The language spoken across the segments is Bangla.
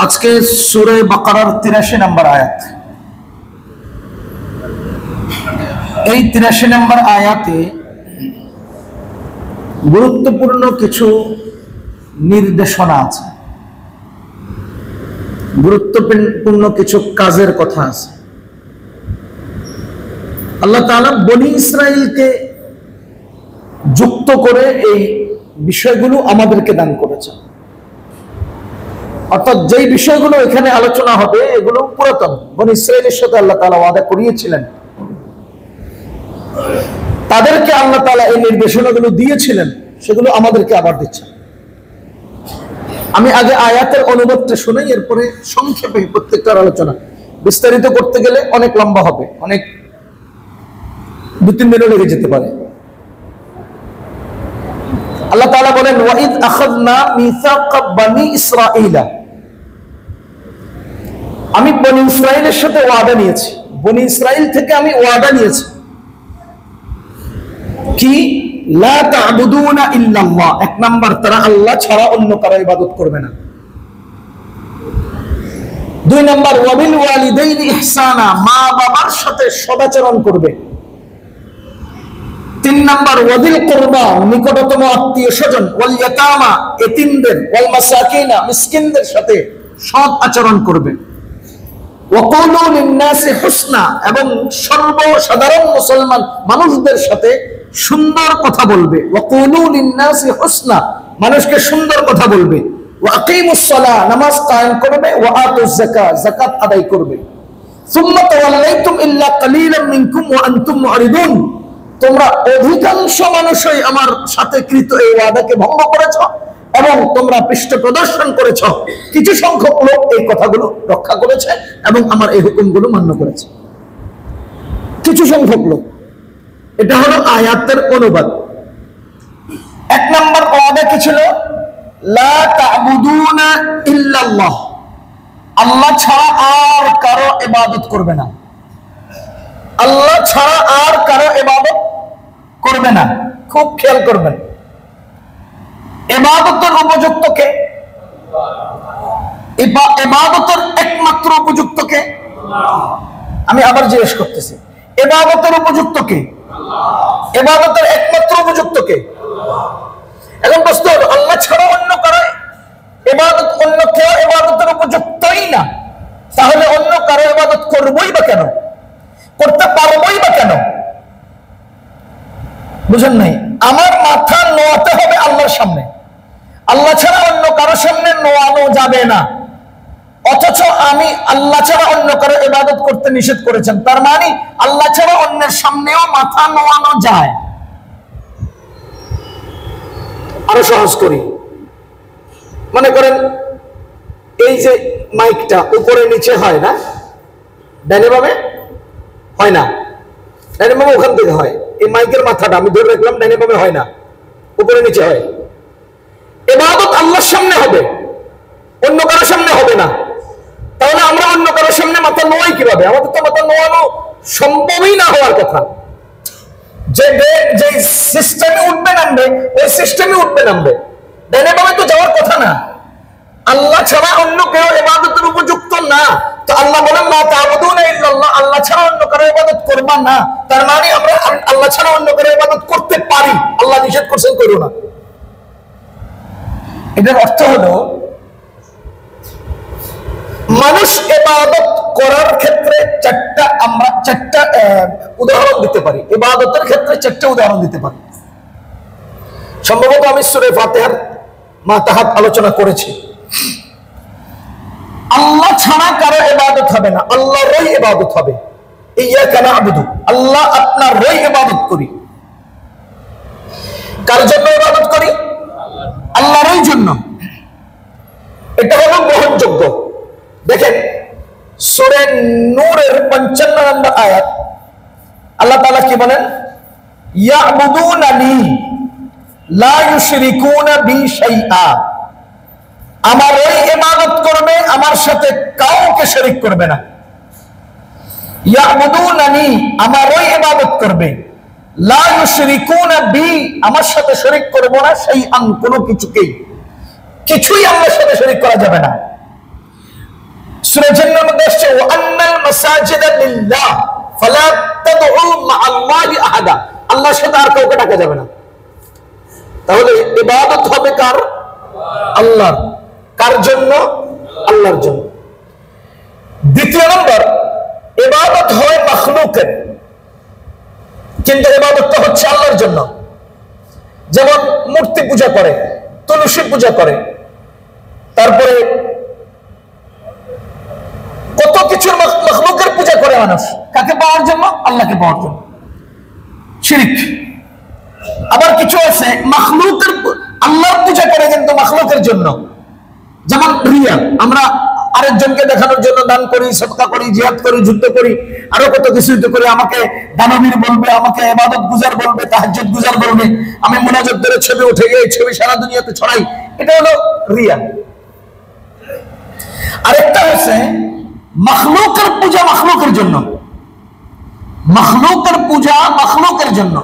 আজকে সূরা বাকারার 83 নম্বর আয়াত। এই 83 নম্বর আয়াতে গুরুত্বপূর্ণ কিছু নির্দেশনা আছে, গুরুত্বপূর্ণ কিছু কাজের কথা আছে। আল্লাহ তাআলা বনী ইসরাইলকে যুক্ত করে এই বিষয়গুলো আমাদেরকে দান করেছেন। অর্থাৎ যেই বিষয়গুলো এখানে আলোচনা হবে এগুলো পুরাতন, বনী ইসরাইলের সাথে আল্লাহ তাআলা ওয়াদা করিয়েছিলেন, তাদেরকে আল্লাহ তাআলা এই নির্দেশনাগুলো দিয়েছিলেন, সেগুলো আমাদেরকে আবার দিচ্ছেন। আমি আগে আয়াতের অনুবাদটা শুনে এরপরে সংক্ষেপে প্রত্যেকটার আলোচনা, বিস্তারিত করতে গেলে অনেক লম্বা হবে, অনেক 2-3 দিনও লেগে যেতে পারে। আল্লাহ তাআলা বলেন, ওয়াইদ আখাযনা মিসাকা বনি ইসরাঈলা, আমি বনী ইসরাইলের সাথে ওয়াদা নিয়েছি, বনী ইসরাইল থেকে আমি ওয়াদা নিয়েছি কি, লা তা'বুদুনা ইল্লাল্লাহ, এক নাম্বার তারা আল্লাহ ছাড়া অন্য কারো ইবাদত করবে না। 2 নাম্বার ওয়াবিল ওয়ালিদাইনি ইহসানা, মা বাবার সাথে সদাচরণ করবে। 3 নাম্বার ওয়াদিল কুরবা, নিকটতম আত্মীয় স্বজন, ওয়াল ইয়াতামা, এতিমদের, ওয়াল মাসাকিনা, মিসকিনদের সাথে সৎ আচরণ করবে। ওয়াকুলু লিন-নাসি হুসনা, এবং সর্বসাধারণ মুসলমান মানুষদের সাথে সুন্দর কথা বলবে। ওয়াকুলু লিন-নাসি হুসনা, মানুষকে সুন্দর কথা বলবে। ওয়া আকিমুস সালাহ, নামাজ কায়েম করবে। ওয়া আতুজ যাকাত, যাকাত আদায় করবে। সুম্মা তাওয়াল্লাইতুম ইল্লা কালিলাম মিনকুম ওয়া আনতুম মুরিদুন, তোমরা অধিকাংশ মানুষই আমার সাথে কৃত এই ওয়াদাকে ভঙ্গ করেছো এবং তোমরা পৃষ্ঠ প্রদর্শন করেছ। কিছু সংখ্যক লোক এই কথাগুলো রক্ষা করেছে এবং আমার এই হুকুমগুলো মান্য করেছে, কিছু সংখ্যক লোক। এটা হলো আয়াতের অনুবাদ। 1 নম্বর ওয়াদা কি ছিল? লা তা'বুদুনা ইল্লাল্লাহ, আল্লাহ ছাড়া আর কারো ইবাদত করবে না, আল্লাহ ছাড়া আর কারো ইবাদত করবে না। খুব খেয়াল করবেন, ইবাদতের উপযুক্ত কে? ইবাদতের একমাত্র উপযুক্ত কে? আমি আবার জিজ্ঞেস করতেছি, ইবাদতের উপযুক্ত কে? ইবাদতের একমাত্র উপযুক্ত কে? এখন প্রশ্ন হলো, আল্লাহ ছাড়া অন্য কারো ইবাদত, অন্য কেউ ইবাদতের উপযুক্তই না, তাহলে অন্য কারো ইবাদত করবই বা কেন, করতে পারবই বা কেন? বুঝেন নাই? আমার মাথা নোয়াতে হবে আল্লাহর সামনে, আল্লাহ ছাড়া অন্য কারো সামনে নোয়ানো যাবে না। অথচ আমি আল্লাহ ছাড়া অন্য কারো ইবাদত করতে নিষেধ করেছেন, তার মানে আল্লাহ ছাড়া অন্যের সামনেও মাথা নোয়ানো যায়। আরো সহজ করি, মনে করেন এই যে মাইকটা উপরে নিচে হয় না, ডানে বামে হয় না, ডানে বামে ওখান থেকে হয়। এই মাইকের মাথাটা আমি ধরে রাখলাম, ডানে বামে হয় না, উপরে নিচে হয়। ইবাদত আল্লাহর সামনে হবে, অন্য কারোর সামনে হবে না। তাহলে আমরা অন্য কারোর সামনে মাথা নোয়াই কিভাবে? আমাদের তো মাথা নোয়ানো সম্ভবই না হওয়ার কথা। যে সিস্টেমে উঠবে নামবে, ওই সিস্টেমে উঠবে নামবে, ডানে বামে তো যাওয়ার কথা না। আল্লাহ ছাড়া অন্য কেউ ইবাদতের উপযুক্ত না, তো আল্লাহ বলেন লা তা'বুদুনা ইল্লাল্লাহ, আল্লাহ ছাড়া অন্য কারো ইবাদত করবা না। তার মানে আমরা আল্লাহ ছাড়া অন্য কারো ইবাদত করতে পারি, আল্লাহ নিষেধ করছেন করো না। এটার অর্থ হলো, মানুষ ইবাদত করার ক্ষেত্রে চারটা উদাহরণ দিতে পারি, ইবাদতের ক্ষেত্রে 4টা উদাহরণ দিতে পারি। সম্ভবত আমি সূরা ফাতিহার মাতাহাত আলোচনা করেছি। আল্লাহ ছাড়া কারো ইবাদত হবে না, আল্লাহরই ইবাদত হবে। ইয়্যাকা না'বুদু, আল্লাহ আপনারই ইবাদত করি। কার জন্য ইবাদত করি? আল্লাহরই জন্য। এটা হলো গ্রহণযোগ্য। দেখেন সূরা নূরের 55 নম্বর আয়াত, আল্লাহ তাআলা কি বলেন? ইয়া'বুদুনানি লা ইউশরিকুনা বি শাইআ, আমারই ইবাদত করবে, আমার সাথে কাউকে শরীক করবে না। ইয়া'বুদুনানি, আমারই ইবাদত করবে, লা ইউশরিকুনা বি, আমার সাথে শরীক করব না, শাইআন, কোনো কিছুকেই, কিছুই আল্লাহর সাথে শরীক করা যাবে না। সূরা জিন্নের মধ্যে আসছে ওয়া আন্নাল মাসাজিদা লিল্লাহ ফালা তাদউ মা'আল্লাহি আহাদা, আল্লাহর সাথে আর কাউকে ডাকা যাবে না। তাহলে ইবাদত হবে কার? আল্লাহর। কার জন্য? আল্লাহর জন্য। দ্বিতীয় নম্বর, ইবাদত হয় মাখলুকের, কিন্তু ইবাদতটা হচ্ছে আল্লাহর জন্য। যেমন মূর্তি পূজা করে, তুলসী পূজা করে, তারপরে কত কিছুর মাখলুকের পূজা করে মানুষ। কাকে পাওয়ার জন্য? আল্লাহকে পাওয়ার জন্য। শিরক। আবার কিছু আছে মাখলুকের, আল্লাহর পূজা করে কিন্তু মাখলুকের জন্য। যেমন রিয়া, আমরা আরেকজনকে দেখানোর জন্য দান করি, সদকা করি, জিহাদ করি, যুদ্ধ করি, আরো কত কিছু করি। আমাকে দানবীর বলবে, আমাকে ইবাদত গুজার বলবে, তাহাজ্জুদ গুজার বলবে। আমি মুনাজাত ধরে ছবি উঠে গিয়ে এই ছবি সারা দুনিয়াতে ছড়াই, এটা হলো রিয়া। আরেকটা আছে মাখলুকের পূজা মাখলুকের জন্য। মাখলুকের পূজা মাখলুকের জন্য।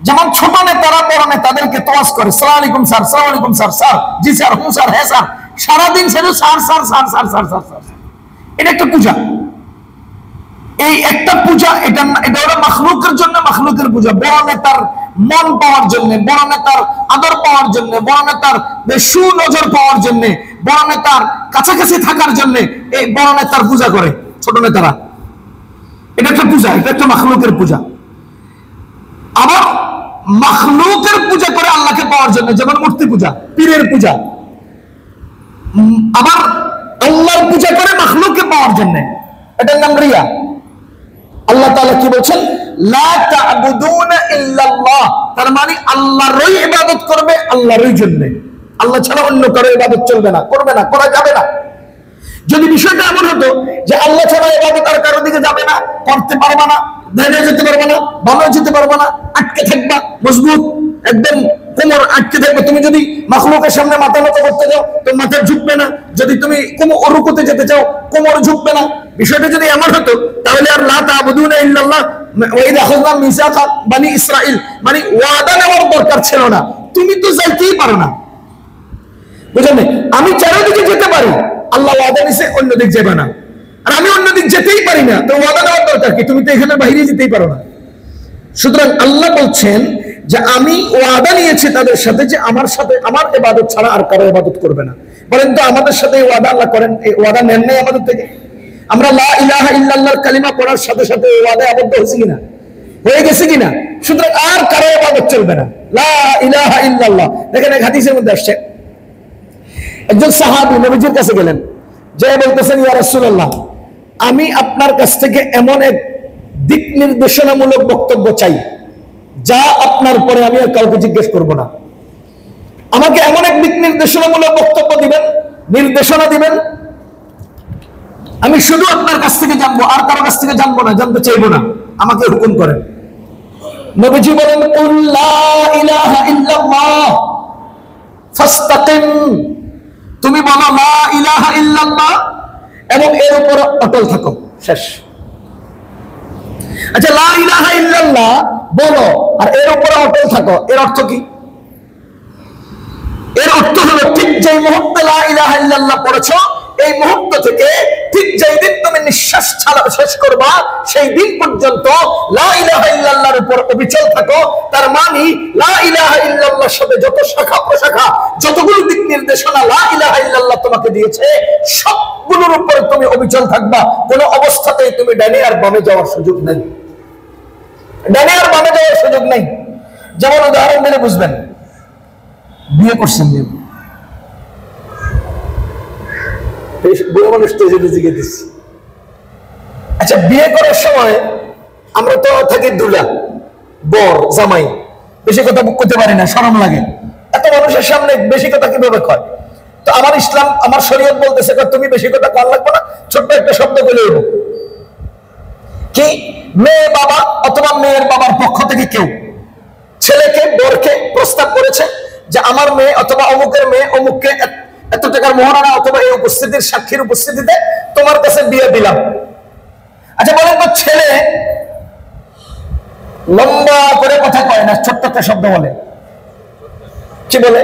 যেমন ছোট নেতারা বড় নেতাদেরকে তোয়াজ করে, সালাম আলাইকুম স্যার, সালাম আলাইকুম স্যার, স্যার জি স্যার, হুঁ স্যার, হ্যাঁ স্যার, সারাদিন শুধু sir sir sir sir sir sir sir. এটা একটা পূজা। এই একটা পূজা, এটা হলো মাখলুকের জন্য মাখলুকের পূজা। বড় নেতার মন পাওয়ার জন্য, বড় নেতার আদর পাওয়ার জন্য, বড় নেতার সুনজর পাওয়ার জন্য, বড় নেতার কাছাকাছি থাকার জন্য এই বড় নেতার পূজা করে ছোট নেতারা। এটা একটা পূজা, এটা একটা মাখলুকের পূজা। আবার মাখলুকের পূজা করে আল্লাহকে পাওয়ার জন্য, যেমন মূর্তি পূজা, পীরের পূজা। আবার আল্লাহর পূজা করে মাখলুককে পাওয়ার জন্য, এটার নাম রিয়া। আল্লাহ তাআলা কি বলছেন? লা তা'বুদুনা ইল্লাল্লাহ, তার মানে আল্লাহরই ইবাদত করবে, আল্লাহরই জন্য। আল্লাহ ছাড়া অন্য কারো ইবাদত চলবে না, করবে না, করা যাবে না। যদি বিষয়টা এমন হতো যে আল্লাহ ছাড়া ইবাদত আর কারো দিকে যাবে না, করতে পারবে না, দাঁড়িয়ে যেতে পারবে না, ভালো যেতে পারবে না, আটকে থাকবা, মজবুত একদম কোমর আটকে থাকবে। তুমি যদি মাখলুকের সামনে মাথা নত করতে যাও তো মাথা ঝুঁকবে না, যদি তুমি রুকুতে যেতে চাও কোমর ঝুঁকবে না। বিষয়টা যদি এমন হতো তাহলে আর লা তা'বুদুনা ইল্লাল্লাহ ওয়া ইযা আখাযনা মিসাকা বানি ইসরাঈল মানে ওয়াদা নেওয়ার দরকার ছিল না। তুমি তো যাইতেই পারো না, বুঝলেন? আমি চারিদিকে যেতে পারি, আল্লাহ ওয়াদা নিছে অন্যদিকে যাবে না, আর আমি অন্যদিক যেতেই পারি না, তো ওয়াদা নেওয়ার দরকার কি? তুমি তো এখানে বাইরে যেতেই পারো না। সুতরাং আল্লাহ বলছেন যে আমি ওয়াদা নিয়েছি তাদের সাথে যে আমার সাথে আমার ইবাদত ছাড়া আর কারো ইবাদত করবে না। বলেন তো আমাদের সাথে এই ওয়াদা আল্লাহ করেন? এই ওয়াদা নেন নাই আমাদের থেকে? আমরা লা ইলাহা ইল্লাল্লাহর কালিমা পড়ার সাথে সাথে এই ওয়াদা আবদ্ধ হয়েছি কিনা? হয়ে গেছে কিনা? সুতরাং আর কারো ইবাদত চলবে না, লা ইলাহা ইল্লাল্লাহ। দেখেন এক হাদিসের মধ্যে আসছে, একজন সাহাবী নবীজির কাছে গেলেন, যে বলতেছেন ইয়া রাসূলুল্লাহ, আমি আপনার কাছ থেকে এমন এক দিক নির্দেশনামূলক বক্তব্য চাই যা আপনার পরে আমি আর কাউকে জিজ্ঞেস করব না। আমাকে এমন এক দিক নির্দেশনামূলক বক্তব্য দিবেন, নির্দেশনা দিবেন, আমি শুধু আপনার কাছ থেকে জানবো, আর কারো কাছ থেকে জানবো না, জানতে চাইবো না, আমাকে হুকুম করেন। নবীজি বলেন কুল লা ইলাহা ইল্লাল্লাহ ফাস্তাকিম, তুমি বলো লা ইলাহা ইল্লাল্লাহ এবং এর উপর অটল থাকো, শেষ। আচ্ছা, লা ইলাহা ইল্লাল্লাহ বলো আর এর উপর অটল থাকো, এর অর্থ কি? এর অর্থ হলো ঠিক যেই মুহূর্তে লা ইলাহা ইল্লাল্লাহ পড়েছো, এই মুহূর্ত থেকে ঠিক যেই দিন তুমি নিঃশ্বাস ছাড়া শেষ করবা সেই দিন পর্যন্ত লা ইলাহা ইল্লাল্লাহর উপর অবিচল থাকো। তার মানে লা ইলাহা ইল্লাল্লাহর সাথে যত শাখা প্রশাখা, যতগুলো দিক নির্দেশনা লা ইলাহা ইল্লাল্লাহ তোমাকে দিয়েছে, সবগুলোর উপরে তুমি অবিচল থাকবা। কোনো অবস্থাতেই তুমি ডানে আর বামে যাওয়ার সুযোগ নেই, ডানে আর বামে যাওয়ার সুযোগ নেই। যেমন উদাহরণ দিলে বুঝবেন, বিয়ে করছেন, বুড়ো মানুষ তো জিজ্ঞেস দিচ্ছি। আচ্ছা, বিয়ে করার সময় আমরা তো থাকি দুলা, বর, জামাই, বেশি কথা করতে পারি না, শরম লাগে। এত মানুষের সামনে বেশি কথা কিভাবে কয়? তো আমার ইসলাম, আমার শরীয়ত বলতেছে তুমি বেশি কথা কর লাগবে না, ছোট্ট একটা শব্দ বলে দেবো কি, মেয়ে বাবা অথবা মেয়ের বাবার পক্ষ থেকে কেউ ছেলেকে বরকে প্রস্তাব করেছে যে আমার মেয়ে অথবা অমুকের মেয়ে অমুককে এত টাকার মোহরানা অথবা এই উপস্থিতির সাক্ষীর উপস্থিতিতে তোমার কাছে বিয়ে দিলাম। আচ্ছা বলেন তো, ছেলে লম্বা করে কথা কয় না, ছোট্ট একটা শব্দ বলে, কি বলে?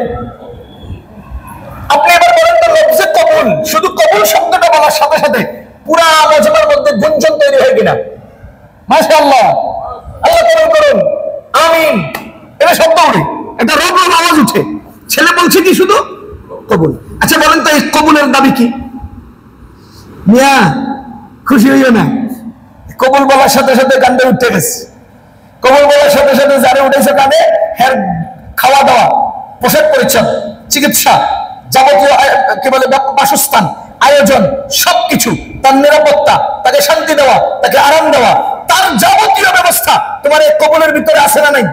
আপনি এবার বলেন তো, লফজে কবুল, শুধু কবুল শব্দটা বলা বলার সাথে সাথে পুরা মজমার মধ্যে গুঞ্জন তৈরি হয় কিনা? মাশাআল্লাহ, আল্লাহ কবুল করুন, আমিন। এটা শব্দ ওঠে, এটা রব রব আওয়াজ উঠে। ছেলে বলছে কি শুধু কবুল। আচ্ছা বলেন তো এই কবুলের দাবি কি? মিয়া খুশি হইও না, কবুল বলার সাথে সাথে কান্দে উঠে গেছে। কবুল বলার সাথে সাথে যারে উঠেছে কাঁধে, হ্যাঁ খাওয়া দাওয়া, পোশাক পরিচ্ছদ, চিকিৎসা, যাবতীয় কি বলে বাসস্থান, আয়োজন, সবকিছু, তার নিরাপত্তা, তাকে শান্তি দেওয়া, তাকে আরাম দেওয়া, তার যাবতীয় ব্যবস্থা তোমার এই কবুলের ভিতরে আছে না নাই?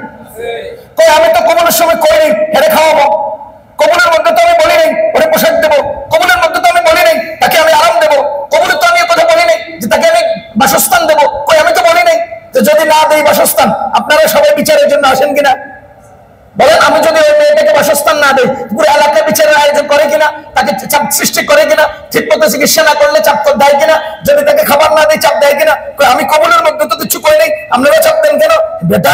কই আমি তো কবুলের সময় করিনি হেরে খাওয়াবো, কবুলের মধ্যে তো আমি বলি নাই ওরে পোশাক দেবো, কবুলের মধ্যে তো আমি বলি নাই তাকে আমি আরাম দেবো, কবুলের তো আমি কথা বলি নাই যে তাকে আমি বাসস্থান দেবো। কই আমি তো বলি নাই যে যদি না দেই বাসস্থান আপনারা সবাই বিচারের জন্য আসেন কিনা? বলেন আমি যদি ওই মেয়েটাকে বাসস্থান না দেই, পুরো এলাকায় বিচারের আয়োজন করে কিনা? তাকে চাপ সৃষ্টি করে কিনা? ঠিক মতো চিকিৎসা না করলে চাপ দেয় কিনা? যদি তাকে খাবার না দেয় চাপ দেয় কিনা? আমি কবুলের মধ্যে তো কিছু করি নাই, আপনারা চাপ দেন কেন? বেটা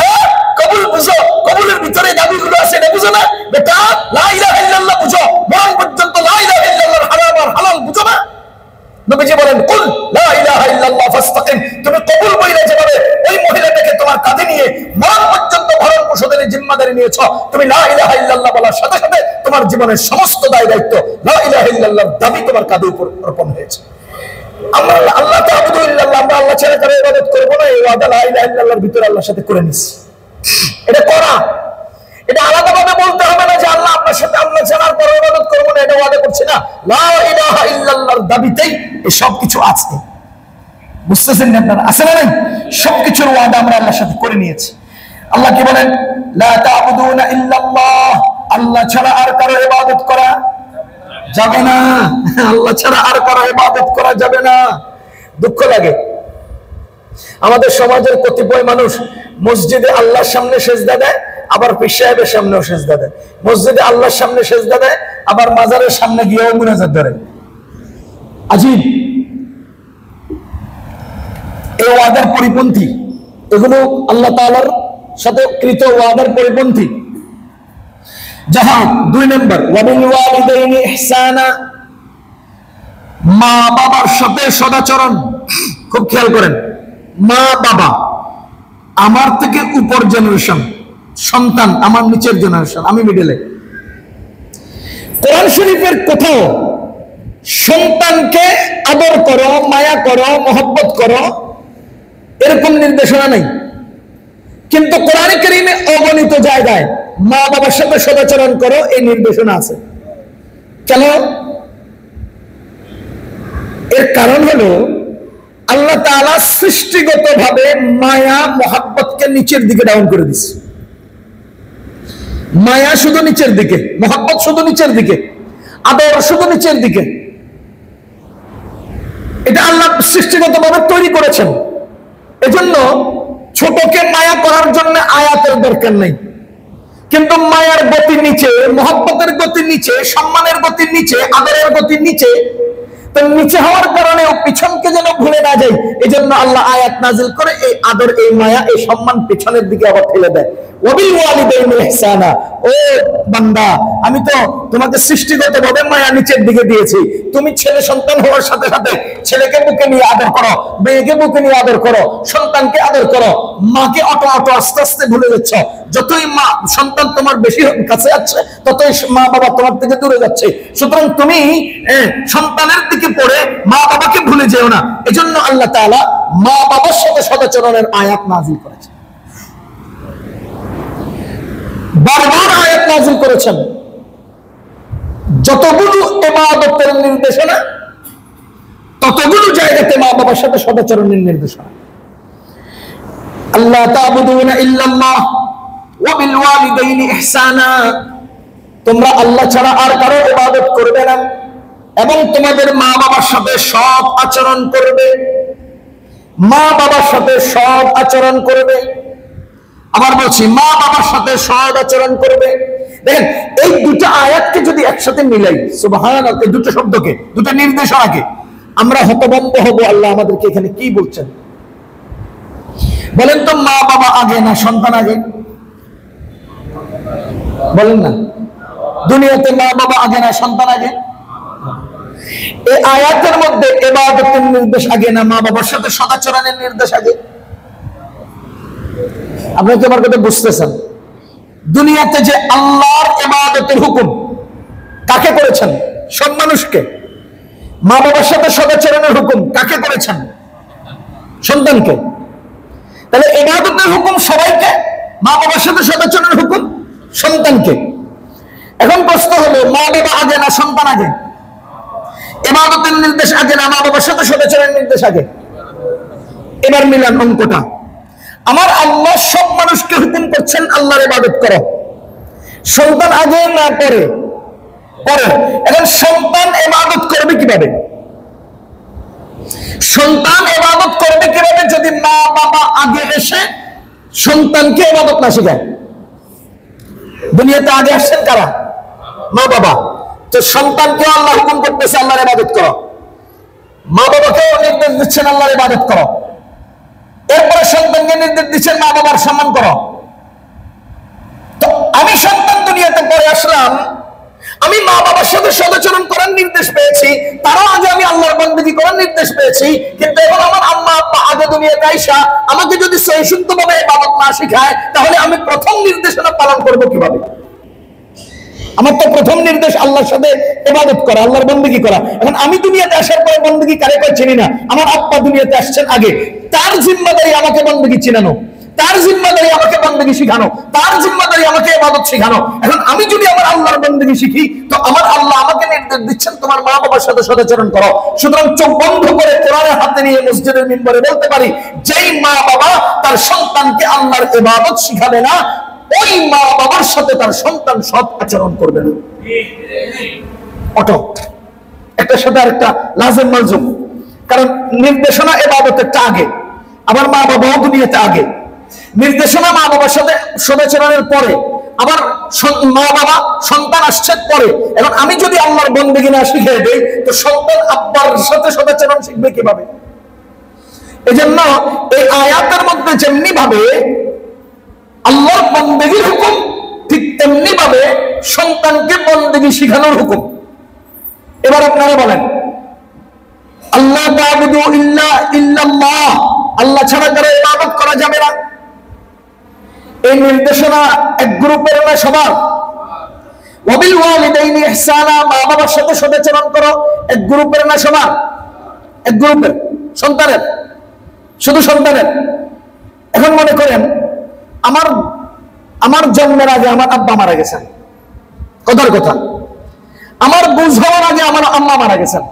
কবুল বুঝো, কবুলের ভিতরে দাবিগুলো আছে এটা বুঝো না? বেটা লা ইলাহা ইল্লাল্লাহ বুঝো, মরণ পর্যন্ত লা ইলাহা ইল্লাল্লাহর হারাম আর হালাল বুঝো না? নবীজি বলেন কুল লা ইলাহা ইল্লাল্লাহ ফাস্তাকিম। তুমি কবুল বইলে যেভাবে ওই মহিলাটাকে তোমার কাঁধে নিয়ে মরণ পর্যন্ত ভরণ পোষণের জিম্মাদারি নিয়েছো, তুমি লা ইলাহা ইল্লাল্লাহ বলার সাথে সাথে তোমার জীবনের সমস্ত দায় দায়িত্ব লা ইলাহা ইল্লাল্লাহর দাবি তোমার কাঁধে উপর অর্পণ হয়েছে। আমরা আল্লাহ তাআবুদু ইল্লাল্লাহ, আমরা আল্লাহ ছাড়া কারো ইবাদত করব না, এই ওয়াদা লা ইলাহা ইল্লাল্লাহর ভিতরে আল্লাহর সাথে করে নিছি। এটা করা, এটা আলাদাভাবে বলতে হবে না যে আল্লাহ আপনার সাথে আল্লাহ ছাড়া কারো ইবাদত করব না, এটা ওয়াদা করছি না। লা ইলাহা ইল্লাল্লাহর দাবিতেই এই সব কিছু আছে। বুঝতেছেন না আপনারা? আছে না নাই? সবকিছুর ওয়াদা আমরা আল্লাহর সাথে করে নিয়েছি। আল্লাহ কি বলেন? লা তা'বুদুনা ইল্লাল্লাহ, আল্লাহ ছাড়া আর কারো ইবাদত করা যাবে না। আল্লাহ ছাড়া আর কারো ইবাদত করা যাবে না। দুঃখ লাগে আমাদের সমাজের কতিপয় মানুষ মসজিদে আল্লাহর সামনে সেজদা দেয়, আবার পীর সাহেবের সামনেও সেজদা দেয়। মসজিদে আল্লাহর সামনে সেজদা দেয়, আবার মাজারের সামনে গিয়েও মুনাজাত ধরে। আজীব, এই ওয়াদার পরিপন্থী, এগুলো আল্লাহ তাআলার সাথে কৃত ওয়াদার পরিপন্থী। যাহা 2 নম্বর ওয়াবিল ওয়ালিদাইনি ইহসানা, মা বাবার সাথে সদাচরণ। খুব খেয়াল করেন, মা বাবা আমার থেকে উপর জেনারেশন, সন্তান আমার নিচের জেনারেশন, আমি মিডলে। কোরআন শরীফের কোথাও সন্তানকে আদর করো, মায়া করো, মহব্বত করো এরকম নির্দেশনা নেই, কিন্তু কোরআন কারীমে অগণিত জায়গায় মা বাবার সাথে সদাচরণ করো এই নির্দেশনা আছে। কেন? এর কারণ হলো আল্লাহ তাআলা সৃষ্টিগতভাবে মায়া মহব্বতকে নিচের দিকে ডাউন করে দিচ্ছে। মায়া শুধু নিচের দিকে, মহব্বত শুধু নিচের দিকে, আদর শুধু নিচের দিকে। এটা আল্লাহ সৃষ্টিগতভাবে তৈরি করেছেন। এজন্য ছোটকে মায়া করার জন্য আয়াতের দরকার নেই, কিন্তু মায়ার গতি নিচে, মহব্বতের গতি নিচে, সম্মানের গতি নিচে, আদরের গতি নিচে। তো নিচে হওয়ার কারণে পিছনকে যেন ভুলে না যাই, এই জন্য আল্লাহ আয়াত নাজিল করে এই আদর, এই মায়া, এই সম্মান পিছনের দিকে আবার ঠেলে দেয়। ওয়াবিল ওয়ালিদাইনি ইহসানা, ও বান্দা আমি তো তোমাকে সৃষ্টিগতভাবে মায়া নিচের দিকে দিয়েছি। তুমি ছেলে সন্তান হওয়ার সাথে সাথে ছেলেকে বুকে নিয়ে আদর করো, মেয়েকে বুকে নিয়ে আদর করো, সন্তানকে আদর করো। মাকে অটো অটো আস্তে আস্তে ভুলে যাচ্ছ। যতই মা সন্তান তোমার বেশি কাছে যাচ্ছে, ততই মা বাবা তোমার থেকে দূরে যাচ্ছে। সুতরাং তুমি সন্তানের দিকে পড়ে মা বাবাকে ভুলে যেও না। এজন্য আল্লাহ তাআলা মা বাবার সাথে সদাচরণের আয়াত নাযিল করেছেন, বারবার আয়াত নাযিল করেছেন। যতগুলো ইবাদতের নির্দেশনা, ততগুলো জায়গাতে মা বাবার সাথে সদাচরণের নির্দেশনা। আল্লাহ তা'বুদুনা ইল্লাল্লাহ ওয়া বিল ওয়ালিদাইনি ইহসানা, তোমরা আল্লাহ ছাড়া আর কারো ইবাদত করবে না এবং তোমাদের মা বাবার সাথে সৎ আচরণ করবে। মা বাবার সাথে সৎ আচরণ করবে। আবার বলছি, মা বাবার সাথে সৎ আচরণ করবে। দেখেন এই দুটো আয়াতকে যদি একসাথে মিলাই, সুবহানাল্লাহ, এই দুটো শব্দকে, দুটো নির্দেশনাকে, আমরা হতভম্ব হব আল্লাহ আমাদেরকে এখানে কি বলছেন। বলেন তো, মা বাবা আগে না সন্তান আগে? বলেন না, দুনিয়াতে মা বাবা আগে না সন্তান আগে? এই আয়াতের মধ্যে নির্দেশ আগে না মা বাবার সাথে সদাচরণের নির্দেশ আগে? আপনি কি আমার কথা বুঝতেছেন? দুনিয়াতে যে আল্লাহর ইবাদতের হুকুম কাকে করেছেন? সব মানুষকে। মা বাবার সাথে সদাচরণের হুকুম কাকে করেছেন? সন্তানকে। তাহলে ইবাদতের হুকুম সবাইকে, মা বাবার সাথে সদাচরণের হুকুম সন্তানকে। এখন প্রশ্ন হলো, মা বাবা আগে না সন্তান আগে? ইবাদতের নির্দেশ আগে না মা বাবার সাথে সদাচরণের নির্দেশ আগে? এবার মিলান অঙ্কটা। আমার আল্লাহ সব মানুষকে হুকুম করছেন আল্লাহর ইবাদত করো। সন্তান আগে না পরে? পরে। এখন সন্তান ইবাদত করবে কিভাবে? সন্তান ইবাদত করবে কিভাবে যদি মা বাবা আগে এসে সন্তানকে ইবাদত না শেখায়? দুনিয়াতে আগে আসছেন কারা? মা বাবা। তো সন্তানকে আল্লাহ হুকুম করতেছে আল্লাহর ইবাদত করো, মা বাবাকেও নির্দেশ দিচ্ছেন আল্লাহর ইবাদত করো, এরপরে সন্তানকে নির্দেশ দিচ্ছেন মা বাবার সম্মান করো। তো আমি সন্তান দুনিয়াতে পরে আসলাম, আমি মা বাবার সাথে সদাচরণ করার নির্দেশ পেয়েছি, তারাও আগে আমি আল্লাহর বান্দাগি করার নির্দেশ পেয়েছি, কিন্তু এখন আমার আম্মা আব্বা আগে দুনিয়াতে আইসা আমাকে যদি সহিষ্ণুভাবে ইবাদত না শেখায়, তাহলে আমি প্রথম নির্দেশনা পালন করব কিভাবে? আমার তো প্রথম নির্দেশ আল্লাহর সাথে ইবাদত করা, আল্লাহর বান্দাগি করা। এখন আমি দুনিয়াতে আসার পরে বান্দাগি কারে কয় চিনি না, আমার আব্বা দুনিয়াতে আসছেন আগে, তার জিম্মাদারি আমাকে বান্দাগি চিনানো, তার জিম্মাদারি আমাকে বান্দাগি শিখানো, তার জিম্মাদারি আমাকে ইবাদত শিখানো। এখন আমি যদি আমার আল্লাহর বান্দাগি শিখি, তো আমার আল্লাহ আমাকে নির্দেশ দিচ্ছেন তোমার মা বাবার সাথে সদাচরণ করো। সুতরাং চোখ বন্ধ করে কোরআনের হাতে নিয়ে মসজিদের মিম্বরে বলতে পারি, যেই মা বাবা তার সন্তানকে আল্লাহর ইবাদত শিখাবে না, ওই মা বাবার সাথে তার সন্তান সৎ আচরণ করবে না। অটো একটার সাথে আরেকটা লাজেম মালজুম। কারণ নির্দেশনা ইবাদতের আগে, আবার মা বাবাও দুনিয়াতে আগে। নির্দেশনা মা বাবার সাথে সদাচরণের পরে, আবার মা বাবা সন্তান আসছে পরে। এখন আমি যদি আল্লাহর বন্দেগী না শিখিয়ে দেই, তো সন্তান আব্বার সাথে সদাচরণ শিখবে কিভাবে? এজন্য এই আয়াতের মধ্যে যেমনি ভাবে আল্লাহর বন্দেগীর হুকুম, ঠিক তেমনি ভাবে সন্তানকে বন্দেগী শিখানোর হুকুম। এবার আপনারা বলেন, আল্লাহ তা'বুদু ইল্লা ইল্লাল্লাহ, আল্লাহ ছাড়া কারো ইবাদত করা যাবে না, এই নির্দেশনা এক গ্রুপের না সবার? ওয়াবিল ওয়ালিদাইনি ইহসানা, মা বাবার সাথে সদাচরণ করো, এক গ্রুপের না সবার? এক গ্রুপের। সন্তানের, শুধু সন্তানের। এখন মনে করেন আমার জন্মের আগে আমার আব্বা মারা গেছেন, কথার কথা। আমার বুঝ হওয়ার আগে আমার আম্মা মারা গেছেন,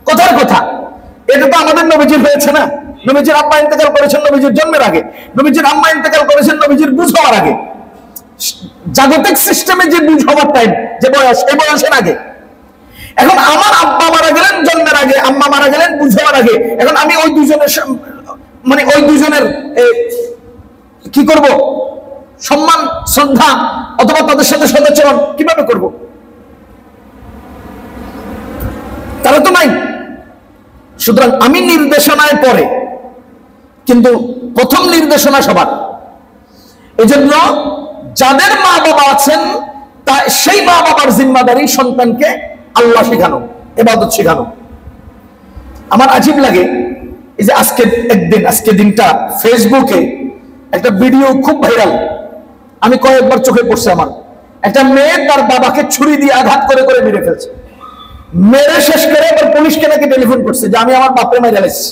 কথার কথা। এটা তো আমাদের নবীজির হয়েছে না? নবীজির আব্বা ইন্তেকাল করেছেন নবীজির জন্মের আগে, নবীজির আম্মা ইন্তেকাল করেছেন নবীজির বুঝ হওয়ার আগে। জাগতিক সিস্টেমে যে বুঝ হওয়ার টাইম, যে বয়স, এই বয়সের আগে। এখন আমার আব্বা মারা গেলেন জন্মের আগে, আম্মা মারা গেলেন বুঝ হওয়ার আগে। এখন আমি ওই দুজনের মানে ওই দুজনের কি করব? সম্মান, শ্রদ্ধা অথবা তাদের সাথে সদাচরণ কিভাবে করব? তারা তো নাই। সুতরাং আমি নির্দেশনায় পরে, কিন্তু প্রথম নির্দেশনা সবার। এজন্য যাদের মা বাবা আছেন, তা সেই মা বাবার জিম্মাদারি সন্তানকে আল্লাহ শেখানো, ইবাদত শেখানো। আমার আজীব লাগে, এই যে আজকে দিনটা ফেসবুকে একটা ভিডিও খুব ভাইরাল, আমি কয়েকবার চোখে পড়ছে আমার। একটা মেয়ে তার বাবাকে ছুরি দিয়ে আঘাত করে করে মেরে ফেলছে, মেরে শেষ করে এবার পুলিশকে নাকি টেলিফোন করছে যে আমি আমার বাপরে মেরে ফেলেছি।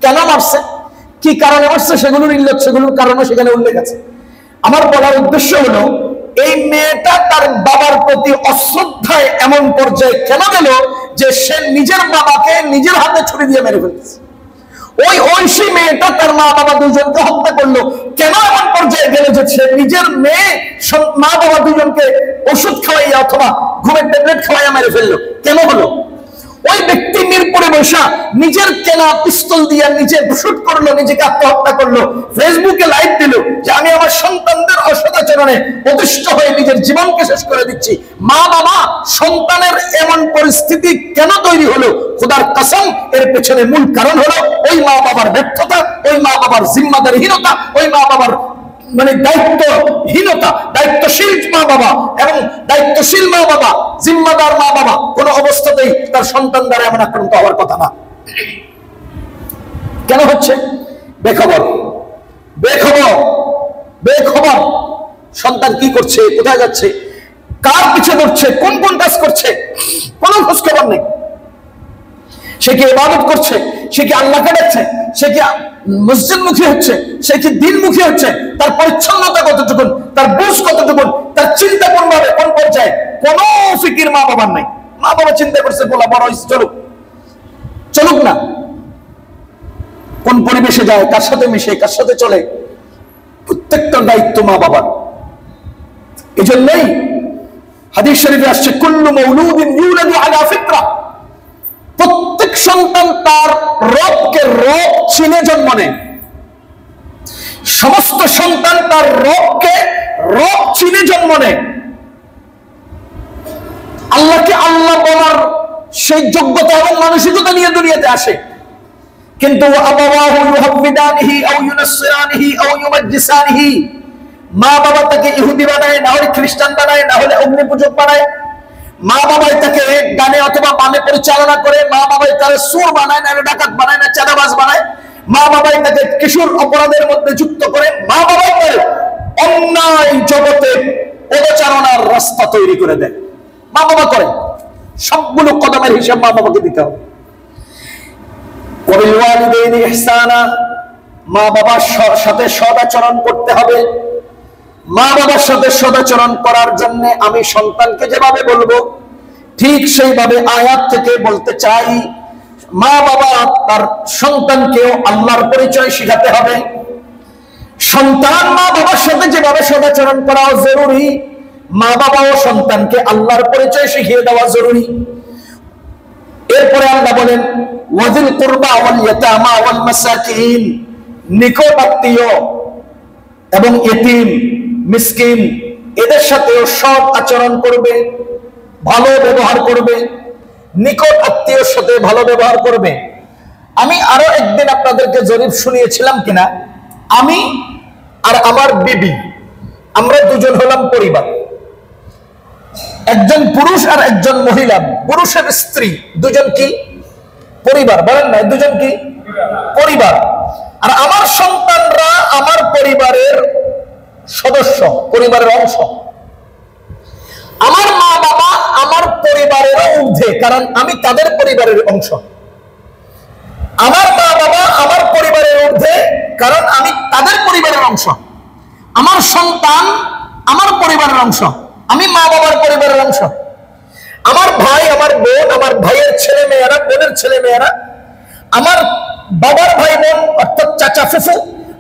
কেন মারছে, কি কারণে মারছে, সেগুলোর কারণও সেখানে উল্লেখ আছে। আমার বলার উদ্দেশ্য হলো, এই মেয়েটা তার বাবার প্রতি অশ্রদ্ধায় এমন পর্যায়ে কেন গেল যে সে নিজের বাবাকে নিজের হাতে ছুরি দিয়ে মেরে ফেলছে। ওই ঐশী মেয়েটা তার মা বাবা দুজনকে হত্যা করলো। কেন এমন পর্যায়ে গেল যে সে নিজের মেয়ে মা বাবা দুজনকে ওষুধ খাওয়াইয়া অথবা ঘুমের ট্যাবলেট খাওয়াইয়া মেরে ফেললো? কেন হলো? ওই ব্যক্তি মিরপুরে বসা নিজের কেনা পিস্তল দিয়ে নিজে শুট করলো, নিজেকে আত্মহত্যা করলো, ফেসবুকে লাইভ দিল যে আমি আমার সন্তানদের অসদাচরণে অতিষ্ঠ হয়ে নিজের জীবনকে শেষ করে দিচ্ছি। মা বাবা সন্তানের এমন পরিস্থিতি কেন তৈরি হলো? খোদার কসম, এর পেছনে মূল কারণ হলো ওই মা বাবার ব্যর্থতা, ওই মা বাবার জিম্মাদারিহীনতা, ওই মা বাবার মানে দায়িত্বহীনতা। দায়িত্বশীল মা বাবা এবং দায়িত্বশীল মা বাবা, জিম্মাদার মা বাবা কোন অবস্থাতেই তার সন্তান দ্বারা এমন আক্রান্ত হওয়ার কথা না। কেন হচ্ছে? বেখবর, বেখবর, বেখবর। সন্তান কি করছে, কোথায় যাচ্ছে, কার পিছে ধরছে, কোন কোন কাজ করছে, কোনো খোঁজ খবর নেই। সে কি ইবাদত করছে, সে কি আল্লাহকে ডাকছে, সে কি মসজিদমুখী হচ্ছে, সে কি দিনমুখী হচ্ছে, তার পরিচ্ছন্নতা কতটুকুন, তার বুঝ কতটুকুন, তার চিন্তা কোন ভাবে, কোন পর্যায়ে, কোন ফিকির মা বাবার নাই। মা বাবা চিন্তা করছে বলা বড় হয়েছে, চলুক, চলুক না। কোন পরিবেশে যায়, কার সাথে মিশে, কার সাথে চলে, প্রত্যেকটা দায়িত্ব মা বাবার। এই জন্যই হাদিস শরীফে আসছে, কুল্লু মাউলুদিন ইউলাদু আলা ফিতরা, প্রত্যেক সন্তান তার রবকে রব চিনে জন্ম নেয়। সমস্ত সন্তান তার রবকে রব চিনে জন্ম নেয়। আল্লাহকে আল্লাহ বলার সেই যোগ্যতা এবং মানসিকতা নিয়ে দুনিয়াতে আসে। কিন্তু আবাওয়াহু ইউহাব্বিদানিহি আও ইউনাসসিরানিহি আও ইউমাজ্জিসানিহি, মা বাবা তাকে ইহুদি বানায়, না হলে খ্রিস্টান বানায়, না হলে অগ্নি পূজক বানায়। মা বাবাই তাকে গানে অথবা বামে পরিচালনা করে, মা বাবাই তাকে সুর বানায়, না ডাকাত বানায়, না চাঁদাবাজ বানায়। মা বাবাই তাকে কিশোর অপরাধের মধ্যে যুক্ত করে। মা বাবাই তাকে অন্যায় জগতে পদচারণার রাস্তা তৈরি করে দেয়। মা বাবা করে সবগুলো কদমের হিসাব মা বাবাকে দিতে হবে। ওয়াবিল ওয়ালিদাইনি ইহসানা, মা বাবার সাথে সদাচরণ করতে হবে। মা বাবার সাথে সদাচরণ করার জন্য আমি সন্তানকে যেভাবে বলবো, ঠিক সেইভাবে আয়াত থেকে বলতে চাই, মা বাবা তার সন্তানকেও আল্লাহর পরিচয় শিখাতে হবে। সন্তান মা বাবার সাথে যেভাবে সদাচরণ করা জরুরি, মা বাবাও সন্তানকে আল্লাহর পরিচয় শিখিয়ে দেওয়া জরুরি। এরপরে আল্লাহ বলেন, ওয়াজিল কুরবা ওয়াল ইয়াতামা ওয়াল মাসাকিন, নিকট আত্মীয় এবং ইতিম, মিসকিন, এদের সাথেও সৎ আচরণ করবে, ভালো ব্যবহার করবে, নিকট আত্মীয়র সাথে ভালো ব্যবহার করবে। আমি আরো একদিন আপনাদেরকে জরিপ শুনিয়েছিলাম কিনা, আমি আর আমার বিবি, আমরা দুজন হলাম পরিবার। একজন পুরুষ আর একজন মহিলা, পুরুষের স্ত্রী, দুজন কি পরিবার, বলেন না, দুজন কি পরিবার। আর আমার সন্তানরা আমার পরিবারের সদস্য, পরিবারের অংশ। আমার মা বাবা আমার পরিবারেরও ঊর্ধ্বে, কারণ আমি তাদের পরিবারের অংশ। আমার মা বাবা আমার পরিবারের ঊর্ধ্বে, কারণ আমি তাদের পরিবারের অংশ। আমার সন্তান আমার পরিবারের অংশ, আমি মা বাবার পরিবারের অংশ। আমার ভাই, আমার বোন, আমার ভাইয়ের ছেলে মেয়েরা, বোনের ছেলে মেয়েরা, আমার বাবার ভাই বোন অর্থাৎ চাচা ফুফু,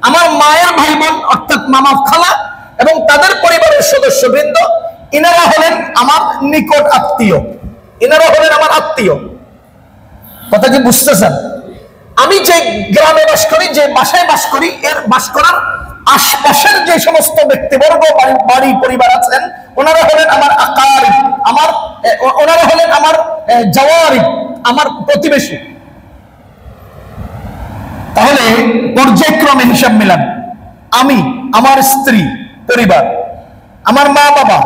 আমার মায়ের ভাই বোন অর্থাৎ মামা খালা এবং তাদের পরিবারের সদস্যবৃন্দ, ইনারা হলেন আমার নিকট আত্মীয়, ইনারা হলেন আমার আত্মীয়। কথা কি বুঝতেছেন? আমি যে গ্রামে বাস করি, যে বাসায় বাস করি, এর বাস করার আশপাশের যে সমস্ত ব্যক্তিবর্গ, বাড়ি পরিবার আছেন, ওনারা হলেন আমার আকারিব, ওনারা হলেন আমার জাওয়ারিব, আমার প্রতিবেশী। তাহলে পর্যায়ক্রমে হিসাব মিলান, আমি, আমার স্ত্রী পরিবার, আমার মা বাবা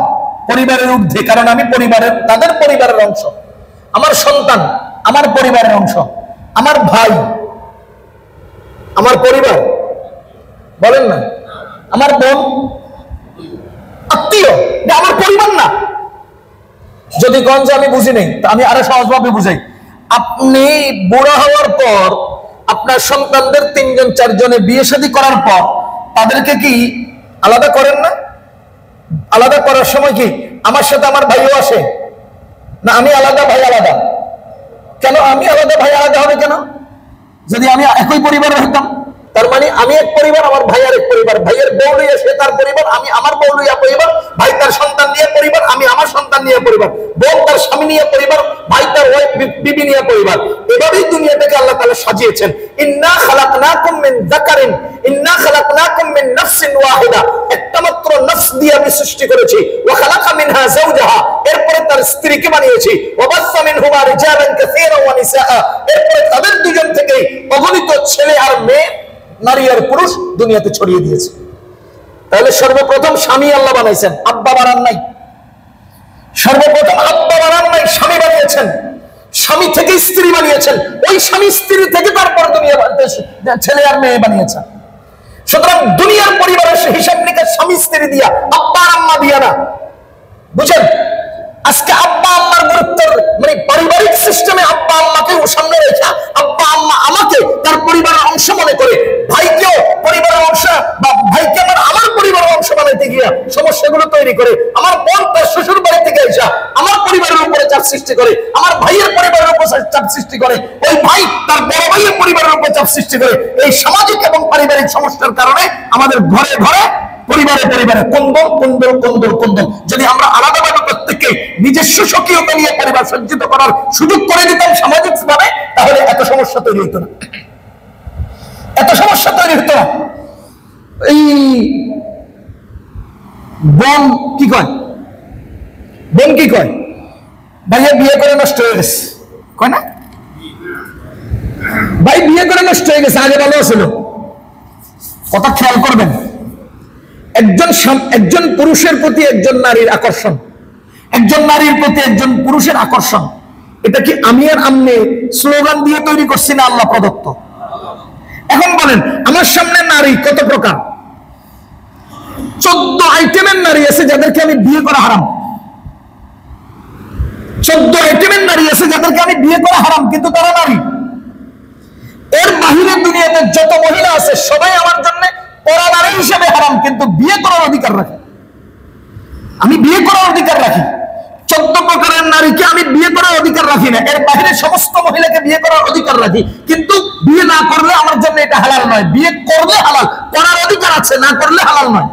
পরিবারের ঊর্ধ্বে, কারণ আমি পরিবারের, তাদের পরিবারের অংশ। আমার সন্তান আমার পরিবারের অংশ। আমার ভাই আমার পরিবার, বলেন না, আমার বোন আত্মীয়, আমার পরিবার না। যদি গঞ্জ আমি বুঝি নেই, তা আমি আরো সহজভাবে বুঝাই। আপনি বুড়া হওয়ার পর আপনার সন্তানদের 3 জন 4 জনে বিয়ে শাদী করার পর তাদেরকে কি আলাদা করেন না? আলাদা করার সময় কি আমার সাথে আমার ভাইও আসে না? আমি আলাদা, ভাই আলাদা। কেন আমি আলাদা, ভাই আলাদা হবে কেন? যদি আমি একই পরিবারের হতাম, তার মানে আমি এক পরিবার, আমার ভাই আর এক পরিবার। ভাইয়ের বউ লইয়া সে তার পরিবার, আমি আমার বউ লইয়া পরিবার। ভাই তার সন্তান নিয়ে পরিবার, আমি আমার সন্তান নিয়ে পরিবার। বউ তার স্বামী নিয়ে পরিবার, ভাই তার ওয়াইফ বিবি নিয়ে পরিবার। এভাবেই দুনিয়াটাকে আল্লাহ তাআলা সাজিয়েছেন। ইন্না খালাকনাকুম মিন যাকারিন, ইন্না খালাকনাকুম মিন নাফসিন ওয়াহিদা, একটা মাত্র নফস দিয়ে আমি সৃষ্টি করেছি। ওয়া খালাকা মিনহা যাওজাহা, এরপরে তার স্ত্রীকে বানিয়েছি। ওয়া বাসসা মিনহুমা রিজালান কাসীরান ওয়া নিসাআ, এরপরে তাদের দুজন থেকে অগণিত ছেলে আর মেয়ে, নারী আর পুরুষ দুনিয়াতে ছড়িয়ে দিয়েছে। তাহলে সর্বপ্রথম স্বামী আল্লাহ বানাইছেন, আব্বা বানান নাই। সর্বপ্রথম আব্বা বানান নাই, স্বামী বানিয়েছেন। স্বামী থেকে স্ত্রী বানিয়েছেন, ওই স্বামী স্ত্রী থেকে তারপর দুনিয়া ছেলে আর মেয়ে বানিয়েছেন। সুতরাং দুনিয়ার পরিবারের হিসাব নিকাশ স্বামী স্ত্রী দিয়া, আব্বা আম্মা দিয়া না। বুঝেন, আজকে আব্বা আম্মার গুরুত্ব মানে পারিবারিক সিস্টেমে আব্বা আম্মাকে সামনে রেখে আব্বা আম্মা আমাকে তার পরিবারের অংশ মনে করে, ভাইকেও পরিবারের অংশ বা ভাইকে আমার পরিবারের অংশ বানাইতে গিয়া সমস্যাগুলো তৈরি করে। আমার বোন তার শ্বশুর বাড়ি থেকে এসে আমার পরিবারের উপরে চাপ সৃষ্টি করে, আমার ভাইয়ের পরিবারের উপর চাপ সৃষ্টি করে, ওই ভাই তার বড় ভাইয়ের পরিবারের উপর চাপ সৃষ্টি করে। এই সামাজিক এবং পারিবারিক সমস্যার কারণে আমাদের ঘরে ঘরে পরিবারে পরিবারে কুন্দল কুন্দল কুন্দল কুন্দল। যদি আমরা আলাদাভাবে প্রত্যেককে নিজস্ব স্বকীয়তা নিয়ে পরিবার সজ্জিত করার সুযোগ করে দিতাম সামাজিক ভাবে, তাহলে এত সমস্যা তৈরি হতো না, এত সমস্যা তৈরি হতো না। এই বোন কি কয়, বোন কি কয়, ভাইয়া বিয়ে করে নষ্ট হয়ে গেছে, কয় না? ভাই বিয়ে করে নষ্ট হয়ে গেছে, আগে ভালো ছিল। কথা খেয়াল করবেন, একজন পুরুষের প্রতি একজন নারীর আকর্ষণ, একজন নারীর প্রতি একজন পুরুষের আকর্ষণ, এটা কি আমি আর আপনি স্লোগান দিয়ে তৈরি করছি না আল্লাহ প্রদত্ত? এখন বলেন, আমার সামনে নারী কত প্রকার? 14 আইটেমের নারী আছে যাদেরকে আমি বিয়ে করা হারাম। 14 আইটেমের নারী আছে যাদেরকে আমি বিয়ে করা হারাম, কিন্তু তারা নারী। এর বাহিরের দুনিয়াতে যত মহিলা আছে সবাই আমার জন্য পরা নারী হিসেবে হারাম, কিন্তু বিয়ে করার অধিকার রাখি, আমি বিয়ে করার অধিকার রাখি। 14 প্রকারের নারীকে আমি বিয়ে করার অধিকার রাখি না, এর বাইরে সমস্ত মহিলাকে বিয়ে করার অধিকার রাখি, কিন্তু বিয়ে না করলে আমার জন্য এটা হালাল নয়। বিয়ে করলে হালাল, করার অধিকার আছে, না করলে হালাল নয়।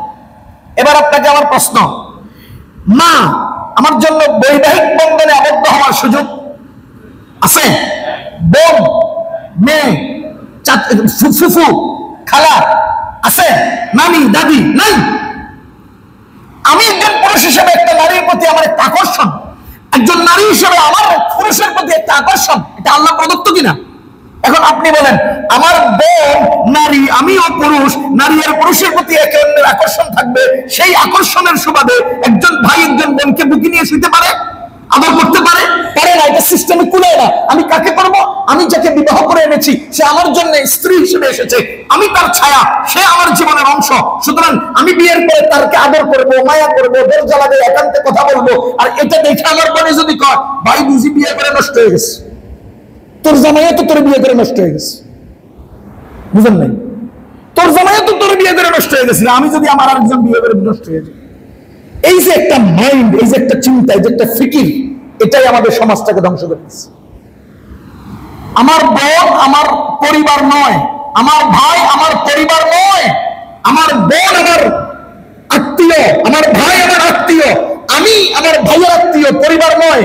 এবার আপনাকে আমার প্রশ্ন, মা আমার জন্য বৈবাহিক বন্ধনে আবদ্ধ হওয়ার সুযোগ আছে? বোন, মেয়ে, ফুফু, খালা আছে? নানি, দাদি নাই? আমি একজন পুরুষ হিসেবে একটা নারীর প্রতি আমার একটা আকর্ষণ, একজন নারী হিসেবে আমার পুরুষের প্রতি একটা আকর্ষণ, এটা আল্লাহ প্রদত্ত কিনা? এখন আপনি বলেন, আমার বোন নারী, আমিও পুরুষ, নারী আর পুরুষের প্রতি একে অন্যের আকর্ষণ থাকবে, সেই আকর্ষণের সুবাদে একজন ভাই একজন বোনকে বুকে নিয়ে শুতে পারে, আদর করতে পারে? পারে না, এটা সিস্টেমে কুলে না। আমি কাকে করব? আমি যাকে বিবাহ করে এনেছি সে আমার জন্য স্ত্রী হিসেবে এসেছে, আমি তার ছায়া, সে আমার জীবনের অংশ। সুতরাং আমি বিয়ের পরে তারকে আদর করব, মায়া করব, দরজা লাগে একান্তে কথা বলবো। আর এটা দেখে আমার বোনে যদি কয়, ভাই বুঝি বিয়ে করে নষ্ট হয়ে গেছে, তোর জামাইও তো তোর বিয়ে করে নষ্ট হয়ে গেছে, বুঝেন নাই? তোর জামাইও তো তোর বিয়ে করে নষ্ট হয়ে গেছে, আমি যদি আমার আরেকজন বিয়ে করে নষ্ট হয়ে যায়। এই যে একটা মাইন্ড, এই যে একটা চিন্তা, এই যে একটা ফিকির, এটাই আমাদের সমাজটাকে ধ্বংস করতেছে। আমার বোন আমার পরিবার নয়, আমার ভাই আমার পরিবার নয়, আমার বোন আমার আত্মীয়, আমার ভাই আমার আত্মীয়, আমি আমার ভাইয়ের আত্মীয়, পরিবার নয়।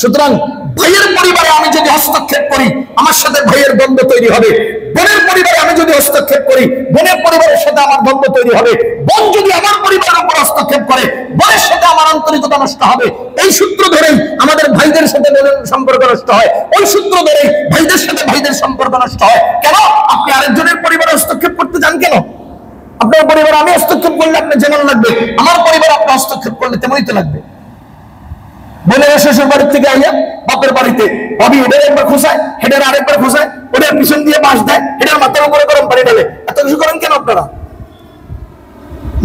সুতরাং ভাইয়ের পরিবারে আমি যদি হস্তক্ষেপ করি, আমার সাথে ভাইয়ের দ্বন্দ্ব তৈরি হবে। বোনের পরিবারে আমি যদি হস্তক্ষেপ করি, বোনের পরিবারের সাথে আমার দ্বন্দ্ব তৈরি হবে। বোন যদি আমার পরিবারের উপর হস্তক্ষেপ করে, বোনের সাথে আমার আন্তরিকতা নষ্ট হবে। এই সূত্র ধরেই আমাদের ভাইদের সাথে বোনের সম্পর্ক নষ্ট হয়, ওই সূত্র ধরেই ভাইদের সাথে ভাইদের সম্পর্ক নষ্ট হয়। কেন? আপনি আরেকজনের পরিবারে হস্তক্ষেপ করতে যান কেন? আপনার পরিবার আমি হস্তক্ষেপ করলে আপনার যেমন লাগবে, আমার পরিবার আপনি হস্তক্ষেপ করলে তেমনই তো লাগবে। বোনের শ্বশুর বাড়ির থেকে আইয়া বাপের বাড়িতে ভাবি এটার একবার খোঁসায়, হেটার আরেকবার খোঁসায়, ওটার পিছন দিয়ে বাঁশ দেয়, এটার মাথার উপরে গরম পানি ঢালে। এত কিছু করেন কেন আপনারা?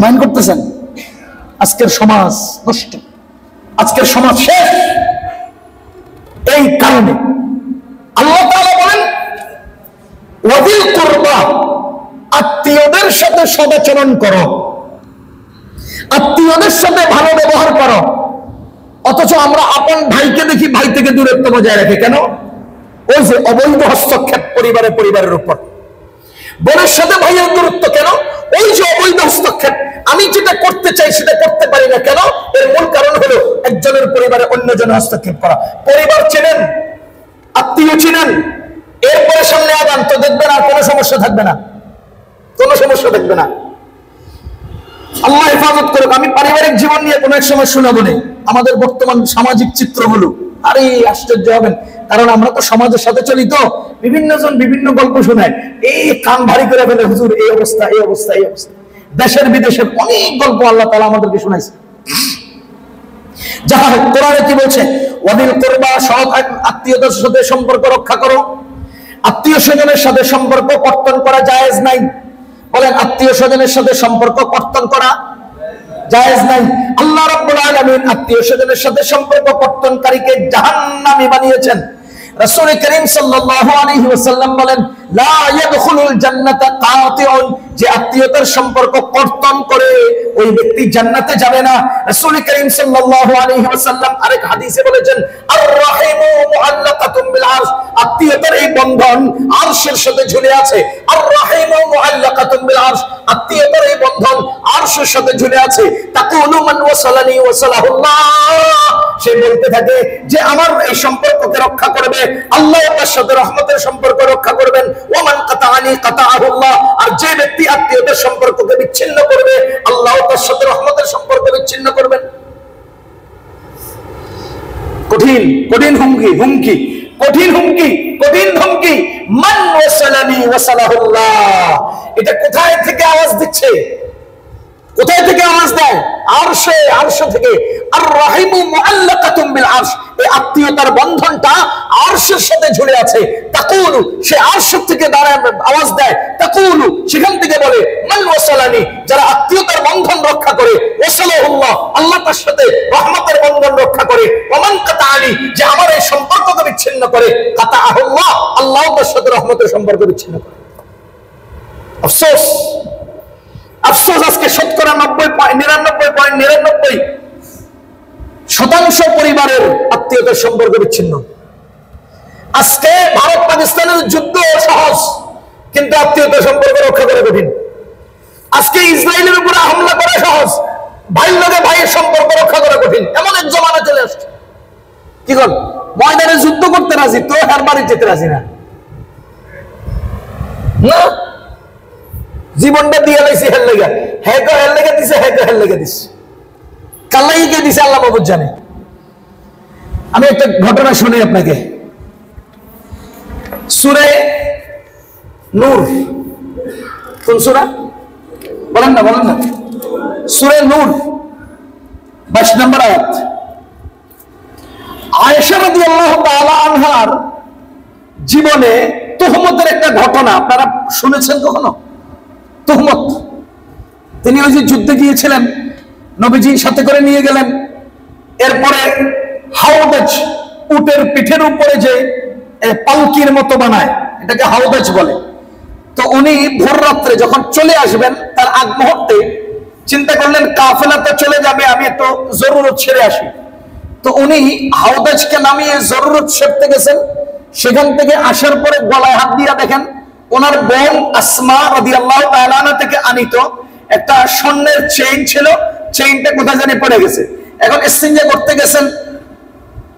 মাইন্ড করতেছেন? আজকের সমাজ নষ্ট, আজকের সমাজ শেষ এই কারণে। আল্লাহ তাআলা বলেন, ওয়াদিল কুরবা, আত্মীয়দের সাথে সদাচরণ করো, আত্মীয়দের সাথে ভালো ব্যবহার করো। অথচ আমরা আপন ভাইকে দেখি ভাই থেকে দূরত্ব বজায় রাখি। কেন? ওই যে অবৈধ হস্তক্ষেপ পরিবারের উপর। বোনের সাথে ভাইয়ের দূরত্ব কেন? ওই যে অবৈধ হস্তক্ষেপ। আমি যেটা করতে চাই সেটা করতে পারি না কেন? এর মূল কারণ হলো একজনের পরিবারে অন্যজনের হস্তক্ষেপ করা। পরিবার চেনেন, আত্মীয় চেনেন, এরপরে সামনে আগান তো দেখবেন আর কোনো সমস্যা থাকবে না, কোনো সমস্যা থাকবে না। আল্লাহ হেফাজত করুক। আমি পারিবারিক জীবন নিয়ে কোনো এক সময় শোনাবো না, আমাদের বর্তমান সামাজিক চিত্রগুলো। আরে আশ্চর্য হবেন, কারণ আমরা তো সমাজের সাথে চলি, তো বিভিন্ন জন বিভিন্ন গল্প শোনায়, এই কান ভারী করে ফেলে, হুজুর এই অবস্থা, এই অবস্থা, এই অবস্থা। দেশের বিদেশের অনেক গল্প আল্লাহ তাআলা আমাদেরকে শোনাইছে। যাহা হোক, কোরআনে কি বলছে? ওয়াদিল কুরবা, সৎ আত্মীয়দের সাথে সম্পর্ক রক্ষা করো। আত্মীয় স্বজনের সাথে সম্পর্ক কর্তন করা জায়েজ নাই। বলেন, আত্মীয় স্বজনের সাথে সম্পর্ক কর্তন করা জায়েজ নাই। আল্লাহ রাব্বুল আলামিন আত্মীয় স্বজনের সাথে সম্পর্ক কর্তনকারীকে জাহান্নামী বানিয়েছেন। রাসূল করিম সাল্লাল্লাহু আলাইহি ওয়াসাল্লাম বলেন, লা ইয়াদখুলুল জান্নাতা কাতিউন, যে আত্মীয়তার সম্পর্ক কর্তন করে ওই ব্যক্তি জান্নাতে যাবে না। রাসূল করিম সাল্লাল্লাহু আলাইহি ওয়াসাল্লাম আরেক হাদিসে বলেছেন, আর রাহিমু মুআল্লাকাতুম বিল আরশ, আত্মীয়তার এই বন্ধন আরশের সাথে ঝুলে আছে। আর রাহিমু মুআল্লাকাতুম বিল আরশ, আত্মীয়তার এই বন্ধন আরশের সাথে ঝুলে আছে। তাকুলু মান ওয়াসালানি ওয়াসালাহুল্লাহ, সে বলতে থাকে যে আমার এই সম্পর্ককে রক্ষা করবে আল্লাহ, তার সাথে রহমতের সম্পর্ক রক্ষা করবেন। ওমান কাতাআনি কাতাআহুল্লাহ, আর যে ব্যক্তি আত্মীয়তার সম্পর্ককে বিচ্ছিন্ন করবে আল্লাহ তার সাথে রহমতের সম্পর্ক বিচ্ছিন্ন করবেন। কঠিন কঠিন হুমকি, হুমকি কঠিন হুমকি, কঠিন ধমকি। মান ওয়াসালানি ওয়াসালাহুল্লাহ, এটা কোথায় থেকে আওয়াজ দিচ্ছে? কোথায় থেকে আওয়াজ দেয়? আরশে, আরশ থেকে। আর রাহিমু মুআল্লাকাতুম বিল আরশ, এই আত্মীয়তার বন্ধনটা আরশের সাথে ঝুলে আছে। তাকুলু, সে আরশ থেকে দাঁড়ায় আওয়াজ দেয়। তাকুলু, সেখান থেকে বলে, মান ওয়াসালানি, যারা আত্মীয়তার বন্ধন রক্ষা করে, ওয়াসালাহুল্লাহ, আল্লাহ তার সাথে রহমতের বন্ধন রক্ষা করে। ওমান কাতাআনি, যে আমার এই সম্পর্ককে বিচ্ছিন্ন করে, কাতাআহুল্লাহ, আল্লাহ তার সাথে রহমতের সম্পর্ক বিচ্ছিন্ন করে। আফসোস, আফসোস, আজকে শতকরা 99.99% পরিবারের আত্মীয়তার সম্পর্ক বিচ্ছিন্ন। আজকে ভারত পাকিস্তানের যুদ্ধ সহজ, কিন্তু আত্মীয়তার সম্পর্ক রক্ষা করা কঠিন। আজকে ইসরায়েলের উপরে হামলা করা সহজ, ভাইয়ের লগে ভাইয়ের সম্পর্ক রক্ষা করা কঠিন। এমন এক জমানা চলে আসছে, কি কর ময়দানে যুদ্ধ করতে রাজি, তো হের বাড়ি যেতে রাজি না। জীবনটা দিয়ে লাইছে হের লেগা, হ্যাঁ তো হের লেগে দিছে, হ্যাঁ তো হের লেগে দিছে, কাল্লাইকে দিছে আল্লাহ মাবুদ জানে। আমি একটা ঘটনা শুনি আপনাকে। সূরা নূর, কোন সূরা বলেন না, বলেন না। সূরা নূর 22 নম্বর আয়াত। আয়েশা রাদিয়াল্লাহু তাআলা আনহার জীবনে তুহমতের একটা ঘটনা আপনারা শুনেছেন কখনো? তুহমত, তিনি ওই যে যুদ্ধে গিয়েছিলেন, নবীজির সাথে করে নিয়ে গেলেন। এরপরে হাওদাজ, উটের পিঠের উপরে যে পালকির মতো বানায়, এটাকে হাওদাজ বলে। তো উনি ভোর রাত্রে যখন চলে আসবেন, তার আগ মুহূর্তে চিন্তা করলেন কাফেলা তো চলে যাবে, আমি তো জরুরত ছেড়ে আসি। তো উনি হাওদাজকে নামিয়ে জরুরত সেরতে গেছেন। সেখান থেকে আসার পরে গলায় হাত দিয়া দেখেন ওনার বোন আসমা রাদিয়াল্লাহু তাআলা আনহা থেকে আনিত একটা স্বর্ণের চেইন ছিল, চেইনটা কোথায় জানি পড়ে গেছে। এখন ইস্তিনজা করতে গেছেন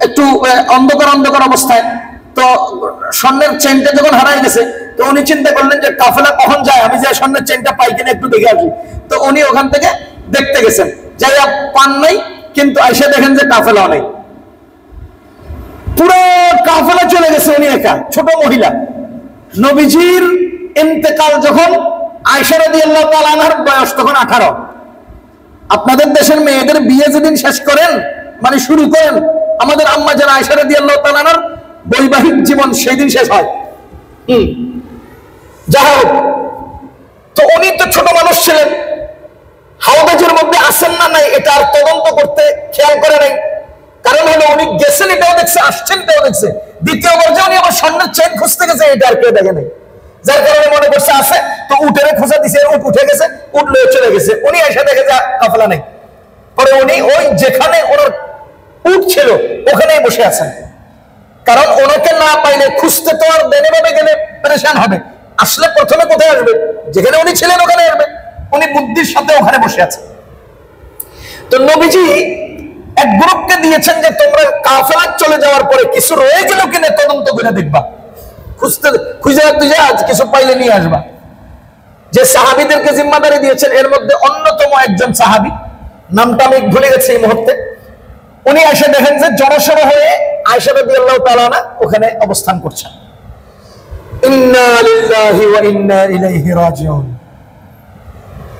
একটু অন্ধকার অন্ধকার অবস্থায়, তো স্বর্ণের চেইনটা যখন হারাই গেছে, তো উনি চিন্তা করলেন যে কাফেলা কখন যায়, আমি যে স্বর্ণের চেইনটা পাই কিনা একটু দেখে আসি। তো উনি ওখান থেকে দেখতে গেছেন, যাই পান নাই, কিন্তু আইসা দেখেন যে কাফেলা নেই, পুরো কাফেলা চলে গেছে, উনি একা, ছোট মহিলা। নবীজির ইন্তেকাল যখন, আয়েশা রাদিয়াল্লাহু তাআলা আনহার বয়স তখন 18। আপনাদের দেশের মেয়েদের বিয়ে যেদিন শেষ করেন, মানে শুরু করেন, আমাদের আম্মা যারা আয়েশা রাদিয়াল্লাহু তাআলা আনহার বৈবাহিক জীবন সেই দিন শেষ হয়। যাই হোক, তো উনি তো ছোট মানুষ ছিলেন, হাওদাজের মধ্যে আসেন না নাই এটা আর তদন্ত করতে খেয়াল করে নাই। কারণ হলো উনি গেছেন এটাও দেখছে, আসছেন এটাও দেখছে, দ্বিতীয়বার যে উনি আবার স্বর্ণের চেইন খুঁজতে গেছে এটা আর কেউ দেখে নাই, যার কারণে মনে করছে আছে। তো উটের খোঁজা দিছে, উট উঠে গেছে, উট লয়ে চলে গেছে, উনি এসে দেখে যা কাফেলা নেই। পরে উনি ওই যেখানে ওনার উট ছিল ওখানেই বসে আছেন, কারণ ওনাকে না পাইলে খুঁজতে তো আর দেনে ভাবে গেলে পরেশান হবে। আসলে প্রথমে কোথায় আসবে? যেখানে উনি ছিলেন ওখানে আসবে। উনি বুদ্ধির সাথে ওখানে বসে আছেন। তো নবীজি এক গ্রুপকে দিয়েছেন যে তোমরা কাফেলা চলে যাওয়ার পরে কিছু রয়ে গেল কিনা তদন্ত করে দেখবা, খুঁজতে খুঁজে তুই আজ কিছু পাইলে নিয়ে আসবা। যে সাহাবীদেরকে জিম্মাদারি দিয়েছেন এর মধ্যে অন্যতম একজন সাহাবী, নামটা আমি ভুলে গেছি এই মুহূর্তে, উনি এসে দেখেন যে জনসভা হয়ে আয়েশা রাদিয়াল্লাহু তাআলা আনহা ওখানে অবস্থান করছেন। ইন্না লিল্লাহি ওয়া ইন্না ইলাইহি রাজিউন।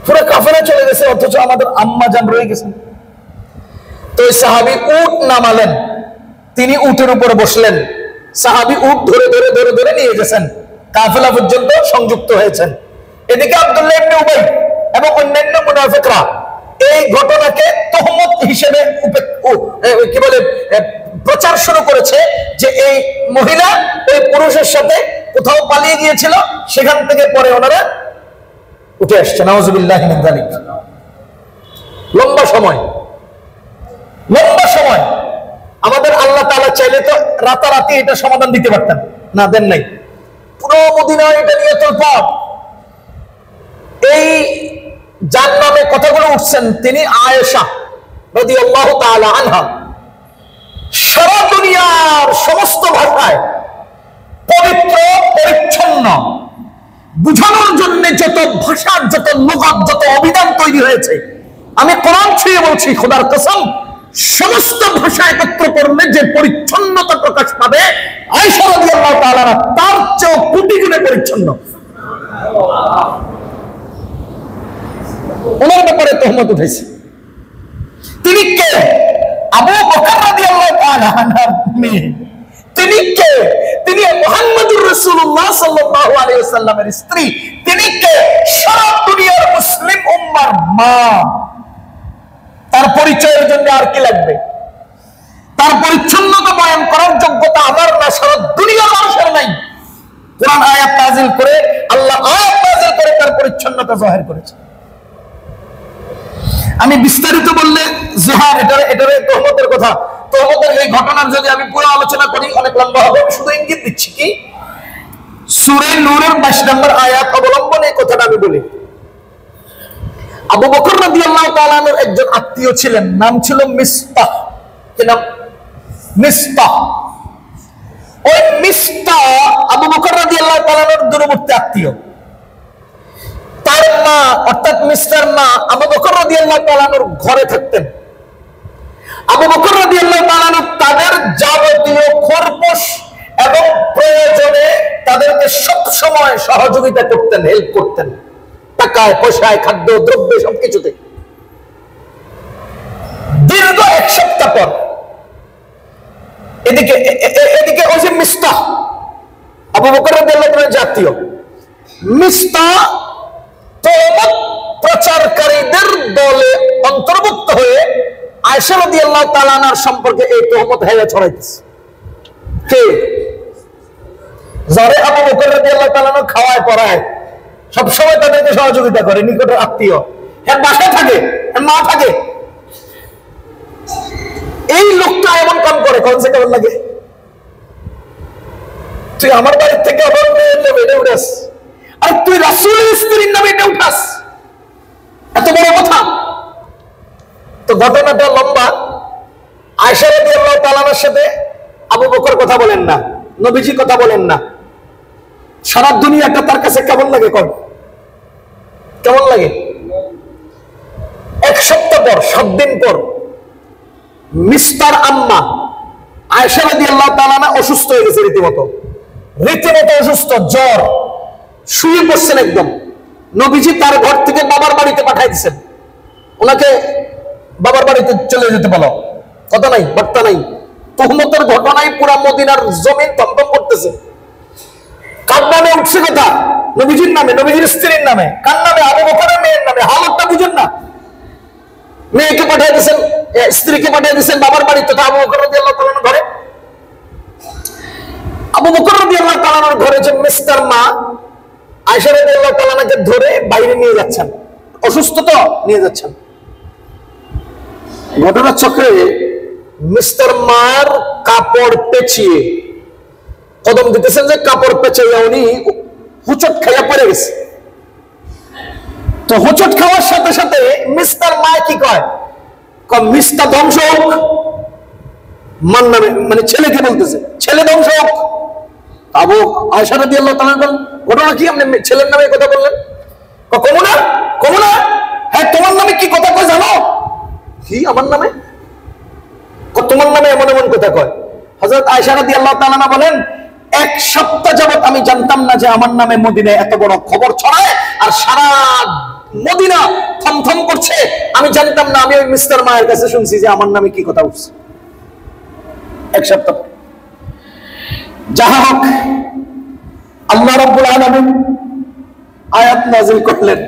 পুরো কাফেলা চলে গেছে, অথচ আমাদের আম্মা জান রয়ে গেছেন। তো ওই সাহাবী উট নামালেন, তিনি উটের উপরে বসলেন, সাহাবী উট ধরে ধরে ধরে ধরে নিয়ে গেছেন, কাফেলা পর্যন্ত সংযুক্ত হয়েছেন। এদিকে আব্দুল্লাহ ইবনে উবাই এবং অন্যান্য মুনাফিকরা এই ঘটনাকে তহমত হিসেবে কি বলে প্রচার শুরু করেছে যে এই মহিলা ওই পুরুষের সাথে কোথাও পালিয়ে গিয়েছিল, সেখান থেকে পরে ওনারা উঠে আসছে। নাউজুবিল্লাহি মিন যালিক। লম্বা সময় আমাদের আল্লাহ তাআলা চাইলে তো রাতারাতি এটা সমাধান দিতে পারতেন, না দেন নাই। পুরো মদিনা এটা নিয়ে তোলপাড়। এই যার নামে কথাগুলো উঠছেন তিনি আয়েশা রাদিয়াল্লাহু তাআলা আনহা। সারা দুনিয়ার সমস্ত ভাষায় পবিত্র পরিচ্ছন্ন বুঝানোর জন্য যত ভাষার যত লুগাত যত অভিধান তৈরি হয়েছে, আমি কোরআন ছুঁয়ে বলছি খোদার কসম, সমস্ত ভাষা একত্র করলে যে পরিচ্ছন্নতা প্রকাশ পাবে আয়েশা রাদিয়াল্লাহু তাআলা তার চেয়ে কোটি গুণে পরিচ্ছন্ন। ওনার ব্যাপারে তহমত উঠেছে। তিনি কে? আবু বকর রাদিয়াল্লাহু তাআলা আনহার মেয়ে। তিনি কে? তিনি মুহাম্মদুর রাসূলুল্লাহ সাল্লাল্লাহু আলাইহি ওয়াসাল্লামের স্ত্রী। তিনি কে? সারা দুনিয়ার মুসলিম উম্মার মা। তার পরিচয়ের জন্য আর কি লাগবে? তার পরিচ্ছন্নতা বয়ান করার যোগ্যতা আমার না, সারা দুনিয়ার মানুষের নাই। কোরআন আয়াত নাযিল করে, আল্লাহ আয়াত নাযিল করে তার পরিচ্ছন্নতা জাহির করেছে। আমি বিস্তারিত বললে জিহাদ এটারে তহমতের কথা, তহমতের এই ঘটনার যদি আমি পুরো আলোচনা করি অনেক লম্বা হবে। আমি শুধু ইঙ্গিত দিচ্ছি কি সূরা নূরের 22 নম্বর আয়াত অবলম্বনে এই কথাটা আমি বলি। আবু বকর রাদিয়াল্লাহু তাআলা আনহুর একজন আত্মীয় ছিলেন, নাম ছিল মিসতাহ। কি নাম? মিসতাহ। ওই মিসতাহ আবু বকর রাদিয়াল্লাহু তাআলা আনহুর দূরবর্তী আত্মীয়। তার মা অর্থাৎ মিস্টার মা আবু বকর রাদিয়াল্লাহু তাআলা আনহুর ঘরে থাকতেন। আবু বকর রাদিয়াল্লাহু তাআলা আনহু তাদের যাবতীয় খরপোশ এবং প্রয়োজনে তাদেরকে সব সময় সহযোগিতা করতেন, হেল্প করতেন, টাকায় পয়সায় খাদ্য দ্রব্যে সবকিছুতে। দীর্ঘ এক সপ্তাহ পর এদিকে ওই যে মিস্তাহ আবু বকর রাদিয়াল্লাহু তাআলার জাতীয় মিস্তাহ তহমত প্রচারকারীদের দলে অন্তর্ভুক্ত হয়ে আয়েশা রাদিয়াল্লাহু তাআলা আনহার সম্পর্কে এই তহমত হেয়া ছড়াইতেছে। কে? যারে আবু বকর রাদিয়াল্লাহু তাআলা আনহু খাওয়ায় পড়ায়, সবসময় তাদেরকে সহযোগিতা করে, নিকটের আত্মীয়, হ্যাঁ বাসায় থাকে, মা থাকে। এই লোকটা এমন কাম করে, কোন সে কেমন লাগে? তুই আমার বাড়ির থেকে আমার মেয়ের নামে এটা উঠাস, আর তুই রাসূলের স্ত্রীর নামে এটা উঠাস, এত বড় কথা? তো ঘটনাটা লম্বা। আয়েশা রাদিয়াল্লাহু তাআলা আনহার সাথে আবু বকর কথা বলেন না, নবীজি কথা বলেন না। সারা দুনিয়াটা তার কাছে কেমন লাগে? কেমন লাগে? এক সপ্তাহ পর, 7 দিন পর মিস্টার আম্মা আয়েশা রাদিয়াল্লাহু তাআলা আনহা অসুস্থ হয়ে গেছে, রীতিমতো অসুস্থ, জ্বর, শুয়ে পড়ছেন একদম। নবীজি তার ঘর থেকে বাবার বাড়িতে পাঠিয়ে দিয়েছেন, ওনাকে বাবার বাড়িতে চলে যেতে বলো। কথা নাই, বার্তা নাই। তহমতের ঘটনায় পুরা মদিনার জমিন থমথম করতেছে। কার নামে উঠছে কথা? নবীজির নামে, নবীজির স্ত্রীর নামে। কার নামে? আবু বকরের মেয়ের নামে। হালতটা বুঝেন না? মেয়েকে পাঠিয়ে দিয়েছেন, স্ত্রীকে পাঠিয়ে দিয়েছেন বাবার বাড়িতে, আবু বকর রাদিয়াল্লাহু তাআলা ঘরে। আবু বকর রাদিয়াল্লাহু তাআলার ঘরে যে মিস্টার মা আয়েশা রাদিয়াল্লাহু তাআলাকে ধরে বাইরে নিয়ে যাচ্ছেন, অসুস্থ তো নিয়ে যাচ্ছেন। ঘটনার চক্রে মিস্টার মার কাপড় পেঁচিয়ে কদম দিতেছেন, যে কাপড় পেঁচাইয়া উনি হুচট খাইয়া পড়ে গেছে। তো হুচট খাওয়ার সাথে সাথে মিস্টার মা কি কয়? মিস্টার ধ্বংস হোক, মান নামে, মানে ছেলেকে বলতেছে, ছেলে ধ্বংস হোক। আবু আয়েশা রাদিয়াল্লাহু তাআলা বলেন, ঘটনা কি? আপনি ছেলের নামে কথা বললেন? কমু না, হ্যাঁ তোমার নামে কি কথা কয় জানো? কি আমার নামে? তোমার নামে এমন এমন কথা কয়। হযরত আয়েশা রাদিয়াল্লাহু তাআলা বলেন, 1 সপ্তাহ যাবত আমি জানতাম না যে আমার নামে মদিনায় এত বড় খবর ছড়ায় আর সারা মদিনা থমথম করছে। আমি জানতাম না। আমি ওই মিস্টার মায়ের কাছে শুনছি যে আমার নামে কি কথা উঠছে। এক সপ্তাহ। যাহা হোক, আল্লাহ রাব্বুল আলামিন আয়াত নাযিল করলেন।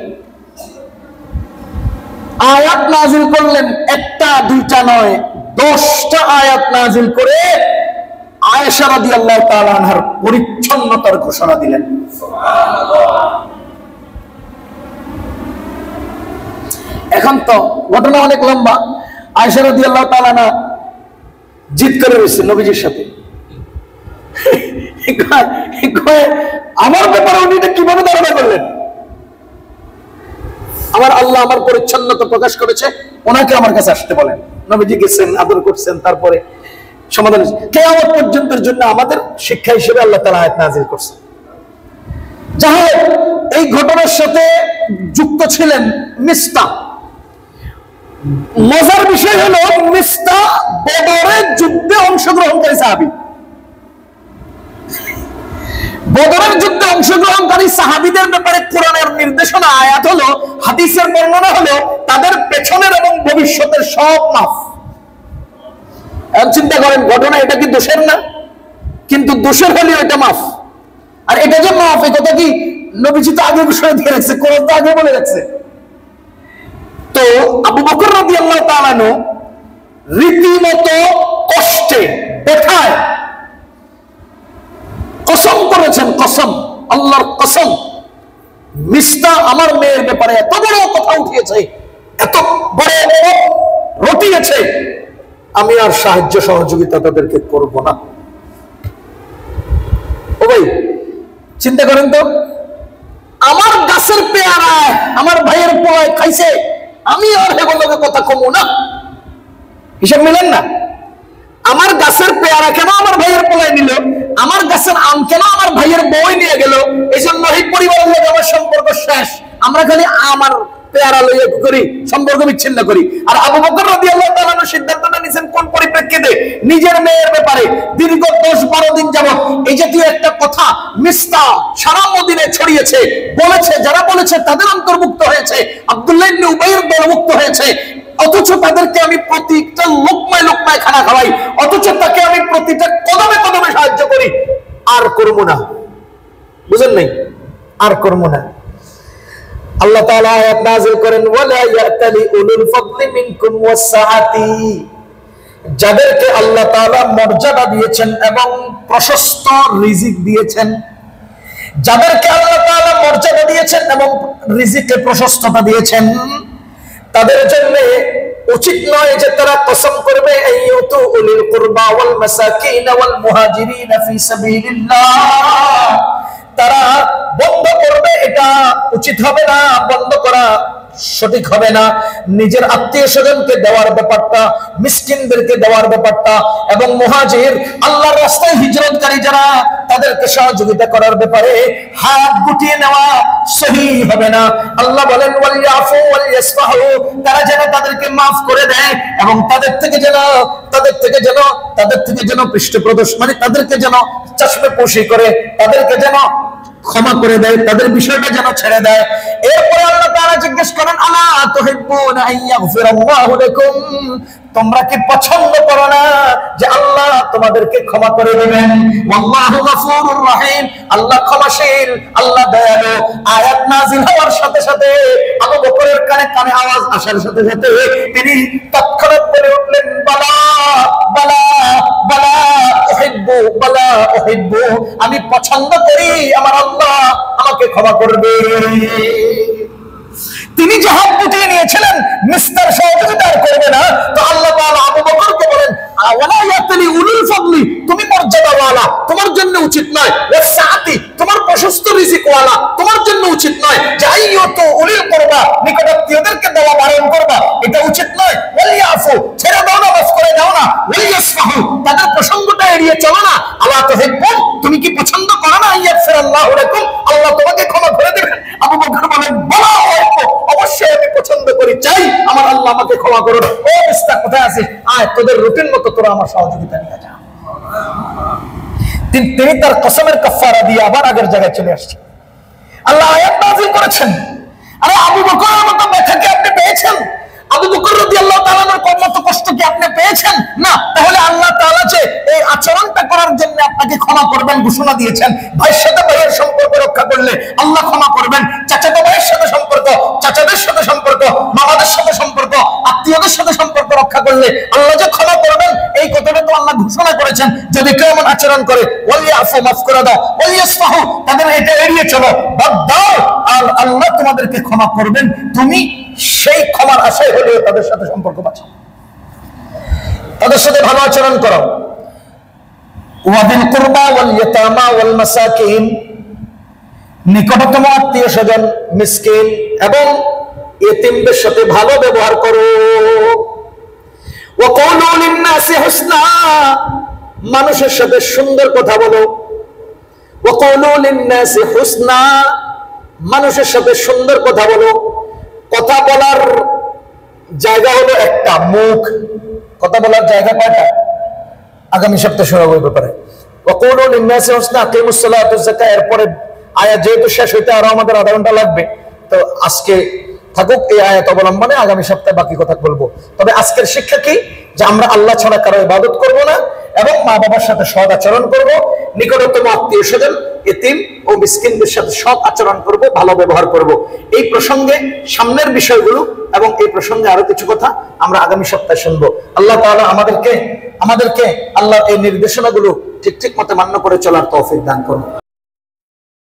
আয়াত নাযিল করলেন একটা দুইটা নয়, 10টা আয়াত নাযিল করে আয়েশা রাদিয়াল্লাহু তাআলা আনহার পরিচ্ছন্নতার ঘোষণা দিলেন। এখন তো ঘটনা অনেক লম্বা। আয়েশা রাদিয়াল্লাহু তাআলা না জিদ করে রয়েছে নবীজির সাথে, আমার ব্যাপারে উনি এটা কিভাবে ধারণা করলেন? আমার আল্লাহ আমার পরিচ্ছন্নতা প্রকাশ করেছে, ওনাকে আমার কাছে আসতে বলেন। নবীজি গেছেন, আদর করছেন, তারপরে সমাধান। কিয়ামত পর্যন্তের জন্য আমাদের শিক্ষা হিসেবে আল্লাহ তাআলা আয়াত নাযিল করছেন। যাই হোক, এই ঘটনার সাথে যুক্ত ছিলেন মিস্তাহ। মজার বিষয় হলো মিস্তাহ বদরের যুদ্ধে অংশগ্রহণকারী সাহাবী। বদরের যুদ্ধে অংশগ্রহণকারী সাহাবীদের ব্যাপারে কোরআনের নির্দেশনা, আয়াত হলো, হাদিসের বর্ণনা হলো, তাদের পেছনের এবং ভবিষ্যতের সব মাফ। এখন চিন্তা করেন, ঘটনা এটা কি দোষের না? কিন্তু দোষের হলে এটা মাফ। আর এটা যে মাফ, এই কথা কি নবীজি তো আগে ঘোষণা দিয়ে রাখছে, কোরআন তো আগে বলে রাখছে। তো আবু বকর রাদিয়াল্লাহু তাআলা আনহু রীতিমতো কষ্টে, ব্যথায় কসম করেছেন, কসম, আল্লাহর কসম, মিস্তাহ আমার মেয়ের ব্যাপারে এত বড় কথা উঠিয়েছে, এত বড় রটিয়েছে, আমি আর সাহায্য সহযোগিতা তাদেরকে করব না। ও ভাই, চিন্তা করেন তো, আমার গাছের পেয়ারা আমার ভাইয়ের পোলায় খাইছে, আমি আর হেগুলোকে কথা কমু না? হিসাব মিলেন না? আমার গাছের পেয়ারা কেন আমার ভাইয়ের পোলায় নিল? আমার গাছের আম কেন আমার ভাইয়ের বই নিয়ে গেল? এই জন্য এই পরিবারের লোক আমার সম্পর্ক শেষ, আমরা খালি আমার পেয়ারা লইয়া করি, সম্পর্ক বিচ্ছিন্ন করি। আর আবু বকর রাদিয়াল্লাহু তাআলা সিদ্ধান্তটা নিয়েছেন কোন পরিপ্রেক্ষিতে? নিজের মেয়ের ব্যাপারে দীর্ঘ 10-12 দিন যাবত এই জাতীয় একটা কথা মিস্তাহ সারা মদিনায় ছড়িয়েছে, বলেছে, যারা বলেছে তাদের অন্তর্ভুক্ত হয়েছে, আব্দুল্লাহ ইবনে উবাইয়ের দলভুক্ত হয়েছে। অথচ তাদেরকে আমি প্রতিটা লোকমায় লোকমায় খানা খাওয়াই, অথচ তাকে আমি প্রতিটা কদমে কদমে সাহায্য করি। আর করবো না, বুঝেন নাই? আর করবো না। আল্লাহ তাআলা আয়াত নাযিল করেন, ওয়ালা ইয়াতালি উলুল ফাদলি মিনকুম ওয়াসআতি, যাদেরকে আল্লাহ তাআলা মর্যাদা দিয়েছেন এবং প্রশস্ত রিজিক দিয়েছেন, যাদেরকে আল্লাহ তাআলা মর্যাদা দিয়েছেন এবং রিজিকে প্রশস্ততা দিয়েছেন, তাদের জন্য উচিত নয় যে তারা কসম করবে আইয়ুতু উলিল কুরবা ওয়াল মাসাকিন ওয়াল মুহাজিরিন ফি সাবিলিল্লাহ, তারা বন্ধ করবে, এটা উচিত হবে না, বন্ধ করা সঠিক হবে না। নিজের আত্মীয় স্বজনকে দেওয়ার ব্যাপারটা, মিসকিনদেরকে দেওয়ার ব্যাপারটা, এবং মুহাজির আল্লাহর রাস্তায় হিজরতকারী যারা, তাদেরকে সহযোগিতা করার ব্যাপারে হাত গুটিয়ে নেওয়া সহি হবে না। আল্লাহ বলেন ওয়ালিয়াফু ওয়ালিয়াসফাহু, তারা যেন তাদেরকে মাফ করে দেয় এবং তাদের থেকে যেন পৃষ্ঠপ্রদর্শ, মানে তাদেরকে যেন চশমে পোশি করে, তাদেরকে যেন ক্ষমা করে দেয়, তাদের বিষয়টা যেন ছেড়ে দেয়। এরপর আল্লাহ তাআলা জিজ্ঞেস করেন, আলা তুহিব্বুনা আইয়াগফিরাল্লাহু লাকুম, তোমরা কি পছন্দ করো না যে আল্লাহ তোমাদেরকে ক্ষমা করে দিবেন? আল্লাহু গফুরুর রহিম, আল্লাহ ক্ষমাশীল, আল্লাহ দয়ালু। আয়াত নাযিল হওয়ার সাথে সাথে আবু বকরের কানে কানে আওয়াজ আসার সাথে সাথে তিনি তৎক্ষণাৎ বলে উঠলেন, বালা বালা বালা উহিব্বু, বালা উহিব্বু, আমি পছন্দ করি, আমার আল্লাহ আমাকে ক্ষমা করবে। তিনি যে হাত গুটিয়ে নিয়েছিলেন মিস্টার সহযোগিতা করবে না, তো আল্লাহ তাআলা আবু বকরকে বলেন, ওয়ালা ইয়াতালি উলুল ফাদলি, তুমি মর্যাদাওয়ালা, তোমার জন্য উচিত নয়, ওয়াসআতি, তোমার প্রশস্ত রিজিকওয়ালা, তোমার জন্য উচিত নয় যে আইয়ুতু উলিল কুরবা, নিকটাত্মীয়দেরকে দেওয়া বারণ করবা, এটা উচিত নয়। ওয়ালিয়াফু, ছেড়ে দাও না, মাফ করে দাও না। ওয়ালিয়াসফাহু, তাদের প্রসঙ্গটা এড়িয়ে চলো না। আলা তুহিব্বুন, তুমি কি পছন্দ করো না আইয়াগফিরাল্লাহু লাকুম, আল্লাহ তোমাকে ক্ষমা করে দেবেন? আবু বকর বলেন, বালা, অবশ্যই আমি পছন্দ করি, চাই আমার আল্লাহ আমাকে ক্ষমা করুন। ও মিস্তাহ, কোথায় আছে? আয়, তোদের রুটিন মতো তোরা আমার সহযোগিতা নিয়ে যা। তিনি তার কসমের কাফারা দিয়ে আবার আগের জায়গায় চলে আসছে। আল্লাহ আয়াত নাযিল করেছেন, আরে আবু বকরের মতো ব্যথাকে আপনি পেয়েছেন, আবু বকর রাদিয়াল্লাহু তাআলার মতো কষ্ট কি আপনি পেয়েছেন? না। তাহলে আল্লাহ তাআলা যে এই আচরণটা করার জন্য আপনাকে ক্ষমা করবেন ঘোষণা দিয়েছেন। ভাইয়ের সাথে ভাইয়ের সম্পর্ক রক্ষা করলে আল্লাহ ক্ষমা করবেন। চাচাতো ভাইয়ের সাথে সম্পর্ক, চাচাদের সাথে সম্পর্ক, মামাদের সাথে সম্পর্ক, আত্মীয়দের সাথে সম্পর্ক রক্ষা করলে আল্লাহ যে ক্ষমা করবেন, এই কথাটা তো আল্লাহ ঘোষণা করেছেন। যদি কেউ এমন আচরণ করে, ওয়ালিয়াফু, মাফ করে দাও, ওয়ালিয়াসফাহু, তাদের এটা এড়িয়ে চলো, বাদ দাও, আর আল্লাহ তোমাদেরকে ক্ষমা করবেন। তুমি সেই ক্ষমার আশায় হলেও তাদের সাথে সম্পর্ক বাঁচাও, তাদের সাথে ভালো আচরণ করো। ওয়াবিল কুরবা ওয়াল ইয়াতামা ওয়াল মাসাকিন, নিকটতম আত্মীয় স্বজন, মিসকিন এবং ইতিমদের সাথে ভালো ব্যবহার করো। ওয়া কুলু লিন-নাসি হুসনা, মানুষের সাথে সুন্দর কথা বলো। ওয়া কুলু লিন-নাসি হুসনা, মানুষের সাথে সুন্দর কথা বলো। কথা বলার জায়গা হলো একটা, মুখ। কথা বলার জায়গা কয়টা? আগামী সপ্তাহে শোনাবো এই ব্যাপারে। ওয়া কুলু লিন-নাসি হুসনা আকিমুস সালাতা ওয়াজ যাকাত। এরপরে আয়াত যেহেতু শেষ হইতে আরো আমাদের আধা ঘন্টা লাগবে, তো আজকে থাকুক এই আয়াত অবলম্বনে, আগামী সপ্তাহে বাকি কথা বলবো। তবে আজকের শিক্ষা কি? যে আমরা আল্লাহ ছাড়া কারো ইবাদত করব না এবং মা বাবার সাথে সৎ আচরণ করব, নিকটতম আত্মীয় স্বজন, এতিম ও মিসকিনদের সাথে সৎ আচরণ করব, ভালো ব্যবহার করব। এই প্রসঙ্গে সামনের বিষয়গুলো এবং এই প্রসঙ্গে আরো কিছু কথা আমরা আগামী সপ্তাহে শুনবো। আল্লাহ তাআলা আমাদেরকে আল্লাহর এই নির্দেশনাগুলো ঠিক ঠিক মতো মান্য করে চলার তৌফিক দান করুন।